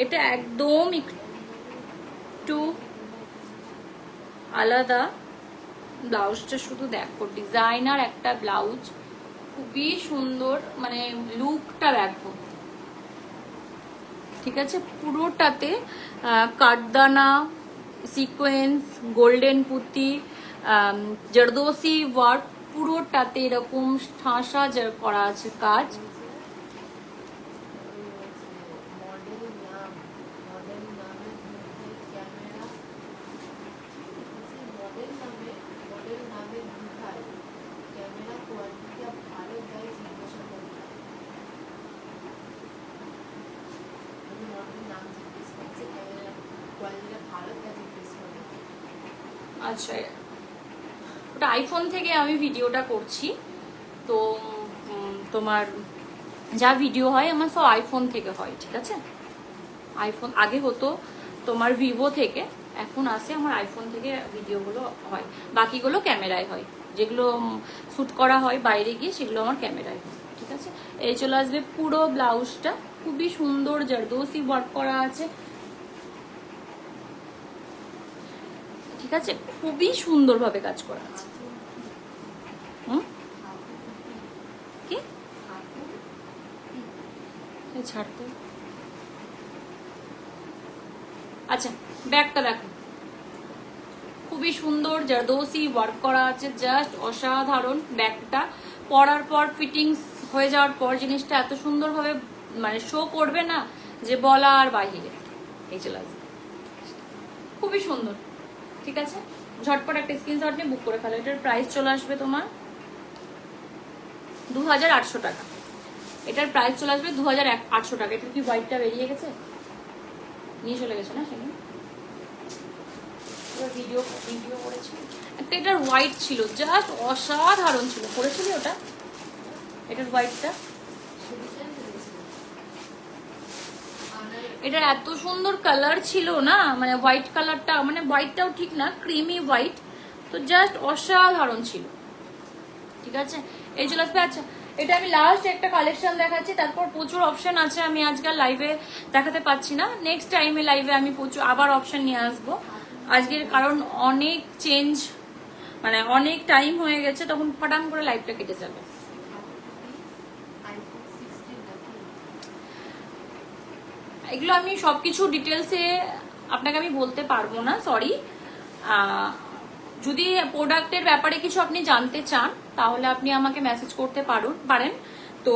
এটা একদম একটু আলাদা ব্লাউজটা, শুধু দেখো ডিজাইনার একটা ব্লাউজ, খুবই সুন্দর, মানে লুকটা দেখো, ঠিক আছে? পুরোটাতে কাঠদানা, সিকোয়েন্স, গোল্ডেন পুঁতি, জরদোসি ওয়ার্ক, পুরোটাতে এরকম ঠাসা করা আছে কাজ। আচ্ছা, ওটা আইফোন থেকে আমি ভিডিওটা করছি, তো তোমার যা ভিডিও হয় আমার সব আইফোন থেকে হয়, ঠিক আছে? আইফোন আগে হতো তোমার ভিভো থেকে, এখন আসে আমার আইফোন থেকে ভিডিওগুলো হয়, বাকিগুলো ক্যামেরায় হয়, যেগুলো শ্যুট করা হয় বাইরে গিয়ে সেগুলো আমার ক্যামেরায় হয়, ঠিক আছে? এই চলে আসবে পুরো ব্লাউজটা, খুবই সুন্দর জারদোসি ওয়ার্ক করা আছে, ঠিক আছে? খুবই সুন্দরভাবে কাজ করা আছে। কি ছাড়তে, আচ্ছা ব্যাগটা দেখো, খুবই সুন্দর জারদোসি ওয়ার্ক করা আছে, জাস্ট অসাধারণ। ব্যাগটা পরার পর ফিটিংস হয়ে যাওয়ার পর জিনিসটা এত সুন্দরভাবে মানে শো করবে না যে বলা আর বাহিরে। এই চলে আসবে, খুবই সুন্দর, ঠিক আছে? ঝটপট একটা স্ক্রিনশট নিয়ে বুক করে ফেলো। এটার প্রাইস চলে আসবে তোমার 2800 টাকা। এটার প্রাইস চলে আসবে 2800 টাকা। এটা কি হোয়াইটটা বেরিয়ে গেছে? নিয়ে চলে গেছে না সেখানে? ভিডিও করেছি একটা, এটার হোয়াইট ছিল, জাস্ট অসাধারণ ছিল। করেছিলি ওটা? এটার হোয়াইটটা, এটার এত সুন্দর কালার ছিল না, মানে হোয়াইট কালারটা, মানে হোয়াইটটাও ঠিক না, ক্রিমি হোয়াইট, তো জাস্ট অসাধারণ ছিল, ঠিক আছে? এই চলে আসবে। আচ্ছা, এটা আমি লাস্ট একটা কালেকশন দেখাচ্ছি, তারপর প্রচুর অপশন আছে, আমি আজকাল লাইভে দেখাতে পাচ্ছি না, নেক্সট টাইমে লাইভে আমি প্রচুর আবার অপশন নিয়ে আসবো আজকের, কারণ অনেক চেঞ্জ, মানে অনেক টাইম হয়ে গেছে, তখন ফটাম করে লাইভটা কেটে যাবে। এগুলো আমি সব কিছু ডিটেলসে আপনাকে আমি বলতে পারবো না, সরি। যদি প্রোডাক্টের ব্যাপারে কিছু আপনি জানতে চান তাহলে আপনি আমাকে মেসেজ করতে পারেন। তো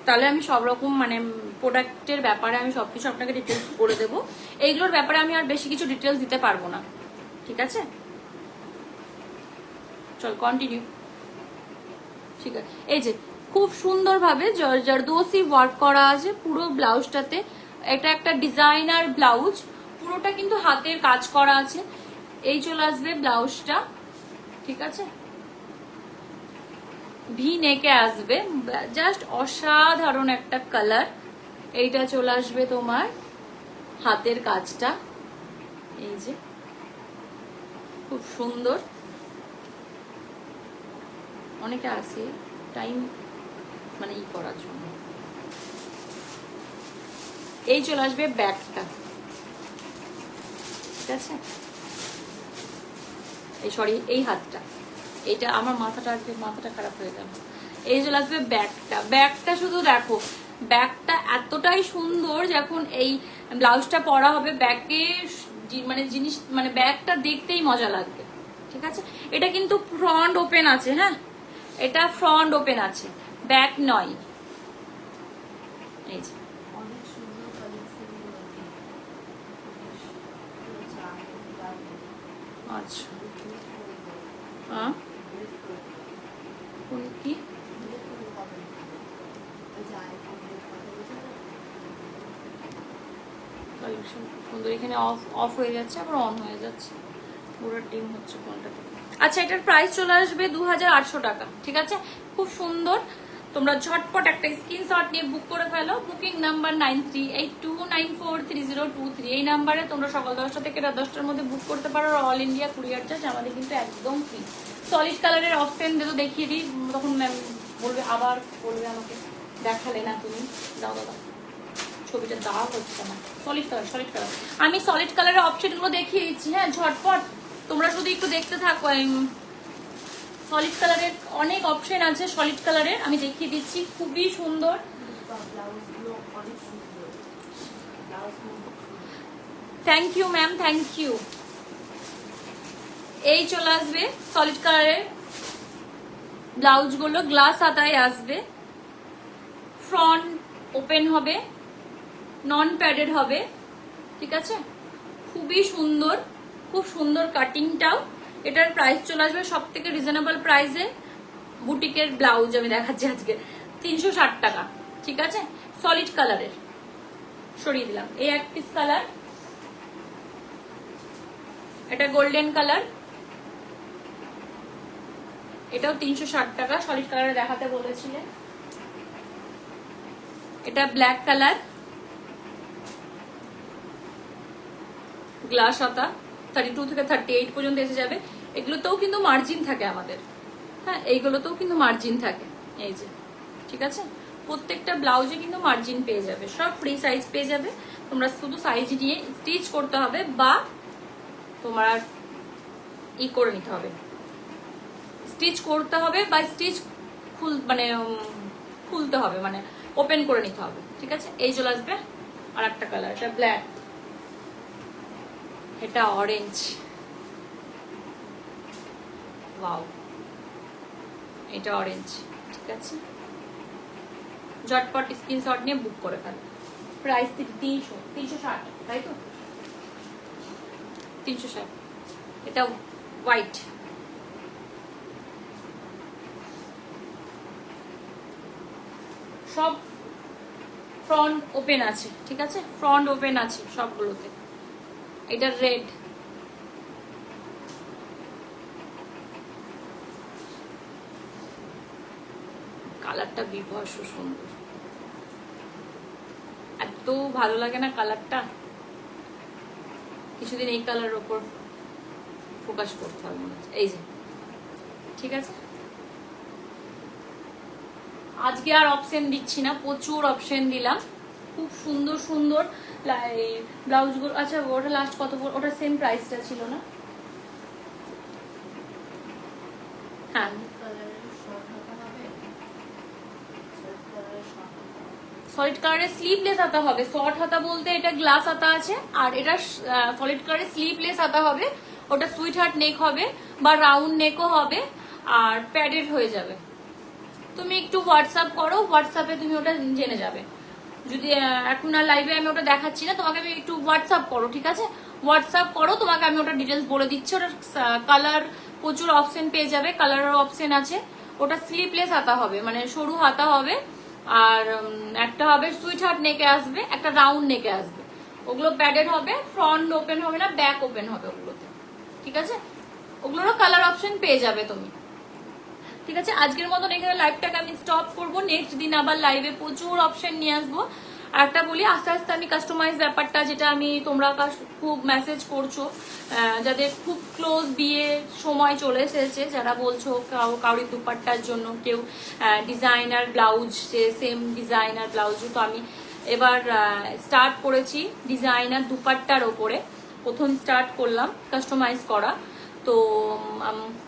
তাহলে আমি সব রকম মানে প্রোডাক্টের ব্যাপারে আমি সবকিছু আপনাকে ডিটেলস বলে দেবো। এইগুলোর ব্যাপারে আমি আর বেশি কিছু ডিটেলস দিতে পারবো না, ঠিক আছে? চল কন্টিনিউ। ঠিক আছে, এই যে খুব সুন্দরভাবে জরদোসি ওয়ার্ক করা আছে পুরো ব্লাউজটাতে। এটা একটা ডিজাইনার ব্লাউজ, পুরোটা কিন্তু হাতের কাজ করা আছে। এই চলে আসবে ব্লাউজটা, ঠিক আছে? ভি নেকে আসবে, জাস্ট অসাধারণ একটা কালার। এইটা চলে আসবে তোমার হাতের কাজটা, এই যে খুব সুন্দর। অনেকে আছে টাইম মানে ই করার জন্য। এই চলে আসবে ব্যাগটা, ঠিক আছে? এই সরি, এই হাতটা, এটা আমার মাথাটা খারাপ হয়ে গেল। এই চলে আসবে ব্যাগটা। ব্যাগটা শুধু দেখো, ব্যাগটা এতটাই সুন্দর। যখন এই ব্লাউজটা পরা হবে ব্যাগে মানে জিনিস মানে ব্যাগটা দেখতেই মজা লাগবে, ঠিক আছে? এটা কিন্তু ফ্রন্ট ওপেন আছে, হ্যাঁ এটা ফ্রন্ট ওপেন আছে, ব্যাক নয়। এই যে আচ্ছা, হ্যাঁ কি কালেকশন সুন্দর। এখানে অফ হয়ে যাচ্ছে আবার অন হয়ে যাচ্ছে, পুরো ডিম হচ্ছে কোনটাতে। আচ্ছা, এটার প্রাইস চলে আসবে 2800 টাকা, ঠিক আছে? খুব সুন্দর। তোমরা ঝটপট একটা স্ক্রিনশট নিয়ে বুক করে ফেলো। Booking number 9382943023। এই নাম্বারে তোমরা সকাল 10টা থেকে রাত 10টার মধ্যে বুক করতে পারো। অল ইন্ডিয়া কুরিয়ার চার্জ আমাদের কিন্তু একদম ফ্রি। সলিড কালারের অপশন দিয়ে তো দেখিয়ে দিই, তখন ম্যাম বলবে, আবার বলবে আমাকে দেখালে না তুমি। দাও দাদা, ছবিটা দেওয়া হচ্ছে না। সলিড কালার আমি সলিড কালারের অপশনগুলো দেখিয়ে দিচ্ছি, হ্যাঁ ঝটপট তোমরা শুধু একটু দেখতে থাকো। সলিড কালারের অনেক অপশন আছে, সলিড কালারের আমি দেখিয়ে দিচ্ছি, খুবই সুন্দর। Thank you ma'am, thank you. এই চলে আসবে সলিড কালারের ব্লাউজগুলো, গ্লাস হাতায় আসবে, ফ্রন্ট ওপেন হবে, নন প্যাডেড হবে, ঠিক আছে? খুবই সুন্দর, খুব সুন্দর কাটিংটাও। এটার প্রাইস চলে আসবে সব থেকে রিজনেবল প্রাইসে। বুটিকের ব্লাউজ আমি দেখাচ্ছি আজকে 360 টাকা, ঠিক আছে? সলিড কালারের সরিয়ে দিলাম। এই এক পিস কালার, এটা গোল্ডেন কালার, এটাও 360 টাকা। সলিড কালারে দেখাতে বলেছিলেন। এটা ব্ল্যাক কালার, গ্লাস হাতা, 32 থেকে 38 পর্যন্ত এসে যাবে। এগুলোতেও কিন্তু মার্জিন থাকে আমাদের, হ্যাঁ এইগুলোতেও কিন্তু মার্জিন থাকে, এই যে, ঠিক আছে? প্রত্যেকটা ব্লাউজে কিন্তু মার্জিন পেয়ে যাবে, সব ফ্রি সাইজ পেয়ে যাবে। তোমরা শুধু সাইজ নিয়ে স্টিচ করতে হবে বা তোমার ই করে নিতে হবে, স্টিচ করতে হবে বা স্টিচ খুলতে হবে, মানে ওপেন করে নিতে হবে, ঠিক আছে? এই চলে আসবে আর একটা কালার, এটা ব্ল্যাক, এটা অরেঞ্জ, ওয়াও, এটা অরেঞ্জ, ঠিক আছে? ঝটপট স্ক্রিনশট নিয়ে বুক করে ফেলো। প্রাইস 360, তাই তো? 360। এটা হোয়াইট, সব ফ্রন্ট ওপেন আছে, ঠিক আছে? ফ্রন্ট ওপেন আছে সবগুলোতে। এটা রেড, কালারটা বিভৎস সুন্দর, এত ভালো লাগে না কালারটা। কিছুদিন এই কালারের ওপর ফোকাস করতে হবে মনে হচ্ছে, এই যে, ঠিক আছে? আজকে আর অপশন দিচ্ছি না, প্রচুর অপশন দিলাম, খুব সুন্দর সুন্দর ব্লাউজগুলো। আচ্ছা, ওটা লাস্ট কত, ওটা সেম প্রাইসটা ছিল না? হ্যাঁ সলিড কালারের স্লিভলেস হাতা হবে, শর্ট হাতা বলতে এটা গ্লাস হাতা আছে, আর এটা সলিড কালারের স্লিভলেস হাতা হবে, ওটা সুইট হার্ট নেক হবে বা রাউন্ড নেকও হবে, আর প্যাডেড হয়ে যাবে। তুমি একটু হোয়াটসঅ্যাপ করো, হোয়াটসঅ্যাপে তুমি ওটা জেনে যাবে। যদি এখন আর লাইভে আমি ওটা দেখাচ্ছি না, তোমাকে আমি একটু হোয়াটসঅ্যাপ করো, ঠিক আছে? হোয়াটসঅ্যাপ করো, তোমাকে আমি ওটা ডিটেলস বলে দিচ্ছি। ওটার কালার প্রচুর অপশন পেয়ে যাবে, কালারের অপশন আছে। ওটা স্লিভলেস হাতা হবে, মানে সরু হাতা হবে, আর একটা হবে সুইট হার্ট নেকে আসবে, একটা রাউন্ড নেকে আসবে। ওগুলো প্যাডেড হবে, ফ্রন্ট ওপেন হবে না, ব্যাক ওপেন হবে ওগুলোতে, ঠিক আছে? ওগুলোরও কালার অপশন পেয়ে যাবে তুমি, ঠিক আছে? আজকের মতন এখানে লাইভটাকে আমি স্টপ করবো, নেক্সট দিন আবার লাইভে প্রচুর অপশন নিয়ে আসবো। একটা বলি, আস্তে আস্তে আমি কাস্টমাইজ ব্যাপারটা, যেটা আমি তোমরা খুব মেসেজ করছো, যাদের খুব ক্লোজ বিয়ে সময় চলে এসেছে, যারা বলছো কাউরি দুপাট্টার জন্য, কেউ designer blouse, same designer blouse, তো আমি এবার স্টার্ট করেছি ডিজাইনার দুপাট্টার ওপরে, প্রথম স্টার্ট করলাম কাস্টমাইজ করা। তো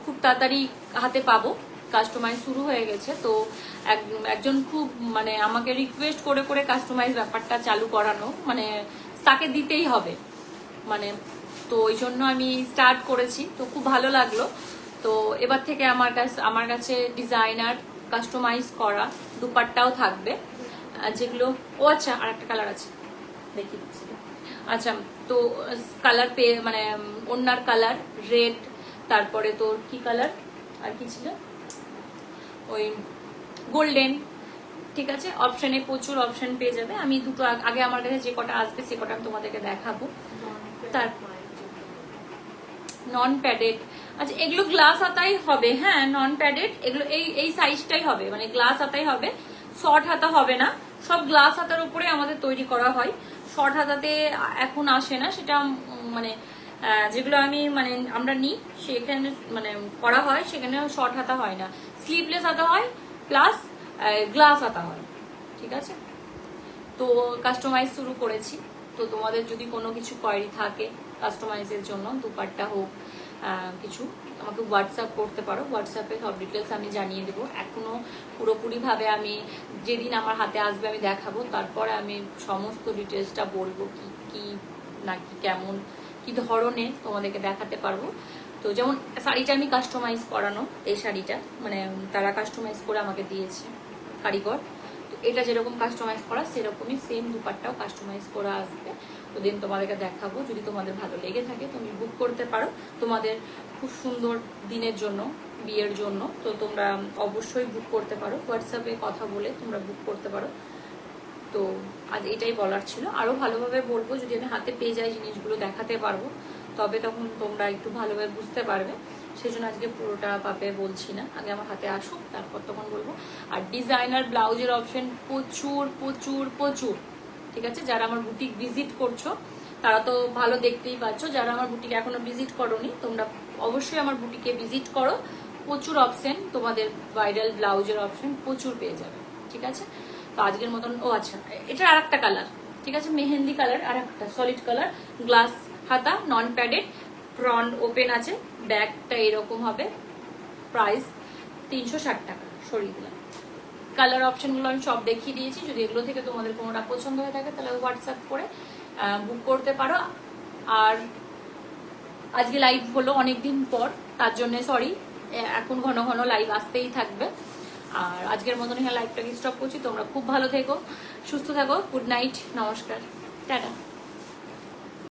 খুব তাড়াতাড়ি হাতে পাবো, কাস্টমাইজ শুরু হয়ে গেছে। তো একজন খুব মানে আমাকে রিকোয়েস্ট করে করে কাস্টমাইজ ব্যাপারটা চালু করানো, মানে তাকে দিতেই হবে, মানে তো ওই জন্য আমি স্টার্ট করেছি। তো খুব ভালো লাগলো। তো এবার থেকে আমার কাছে ডিজাইনার কাস্টমাইজ করা দুপাট্টাও থাকবে, যেগুলো আচ্ছা আর একটা কালার আছে দেখি, আচ্ছা তো কালার পেয়ে মানে ওড়নার কালার রেড, তারপরে তোর কি কালার আর কি ছিল, ওই গোল্ডেন, ঠিক আছে? অপশনে প্রচুর অপশন পেয়ে যাবে। আমি দুটো আগে আমার কাছে যে কটা আসবে সে কটা আমি তোমাদেরকে দেখাবো। তার নন প্যাডেড, আচ্ছা এগুলো গ্লাস হাতাই হবে, হ্যাঁ নন প্যাডেড, এগুলো এই সাইজটাই হবে, মানে গ্লাস হাতাই হবে, শর্ট হাতা হবে না। সব গ্লাস হাতার উপরে আমাদের তৈরি করা হয়, শর্ট হাতাতে এখন আসে না, সেটা মানে যেগুলো আমি মানে আমরা নিই সেখানে মানে করা হয়, সেখানে শর্ট হাতা হয় না, স্লিভলেস হাতা হয় প্লাস গ্লাস হাতা হয়, ঠিক আছে? তো কাস্টমাইজ শুরু করেছি। তো তোমাদের যদি কোনো কিছু কোয়ারি থাকে কাস্টমাইজের জন্য, দুপাট্টা হোক কিছু, আমাকে হোয়াটসঅ্যাপ করতে পারো, হোয়াটসঅ্যাপে সব ডিটেলস আমি জানিয়ে দেবো। এখনো পুরোপুরিভাবে আমি যেদিন আমার হাতে আসবে আমি দেখাবো, তারপরে আমি সমস্ত ডিটেলসটা বলবো কি কি নাকি কেমন কি ধরনের তোমাদেরকে দেখাতে পারবো। তো যেমন শাড়িটা আমি কাস্টমাইজ করানো, এই শাড়িটা মানে তারা কাস্টমাইজ করে আমাকে দিয়েছে কারিগর। তো এটা যেরকম কাস্টমাইজ করা সেরকমই সেম দুপাট্টাও কাস্টমাইজ করা আসবে। তো দিন তোমাদেরকে দেখাবো, যদি তোমাদের ভালো লেগে থাকে তুমি বুক করতে পারো তোমাদের খুব সুন্দর দিনের জন্য, বিয়ের জন্য। তো তোমরা অবশ্যই বুক করতে পারো, হোয়াটসঅ্যাপে কথা বলে তোমরা বুক করতে পারো। তো আজ এটাই বলার ছিল, আরও ভালোভাবে বলবো যদি আমি হাতে পেয়ে যাই জিনিসগুলো দেখাতে পারবো, তবে তখন তোমরা একটু ভালোভাবে বুঝতে পারবে। সেই জন্য আজকে পুরোটা পাবে বলছি না, আগে আমার হাতে আসুক তারপর তখন বলবো। আর ডিজাইনার ব্লাউজের অপশন প্রচুর প্রচুর প্রচুর, ঠিক আছে? যারা আমার বুটিক ভিজিট করছো তারা তো ভালো দেখতেই পাচ্ছ, যারা আমার বুটিক এখনো ভিজিট করোনি তোমরা অবশ্যই আমার বুটিকে ভিজিট করো, প্রচুর অপশন তোমাদের ভাইরাল ব্লাউজের অপশন প্রচুর পেয়ে যাবে, ঠিক আছে? তো আজকের মতন আচ্ছা এটা আর একটা কালার, ঠিক আছে? মেহেন্দি কালার, আর একটা সলিড কালার, গ্লাস হাতা, নন প্যাডেড, ফ্রন্ট ওপেন আছে, ব্যাকটা এরকম হবে, প্রাইস 360 টাকা সরিয়ে দিলাম। কালার অপশনগুলো আমি সব দেখিয়ে দিয়েছি। যদি এগুলো থেকে তোমাদের কোনোটা পছন্দ হয়ে থাকে তাহলে হোয়াটসঅ্যাপ করে বুক করতে পারো। আর আজকে লাইভ হলো অনেকদিন পর, তার জন্য সরি, এখন ঘন ঘন লাইভ আসতেই থাকবে। আর আজকের মতন এখানে লাইভটাকে স্টপ করছি। তোমরা খুব ভালো থেকো, সুস্থ থাকো, গুড নাইট, নমস্কার, টাটা।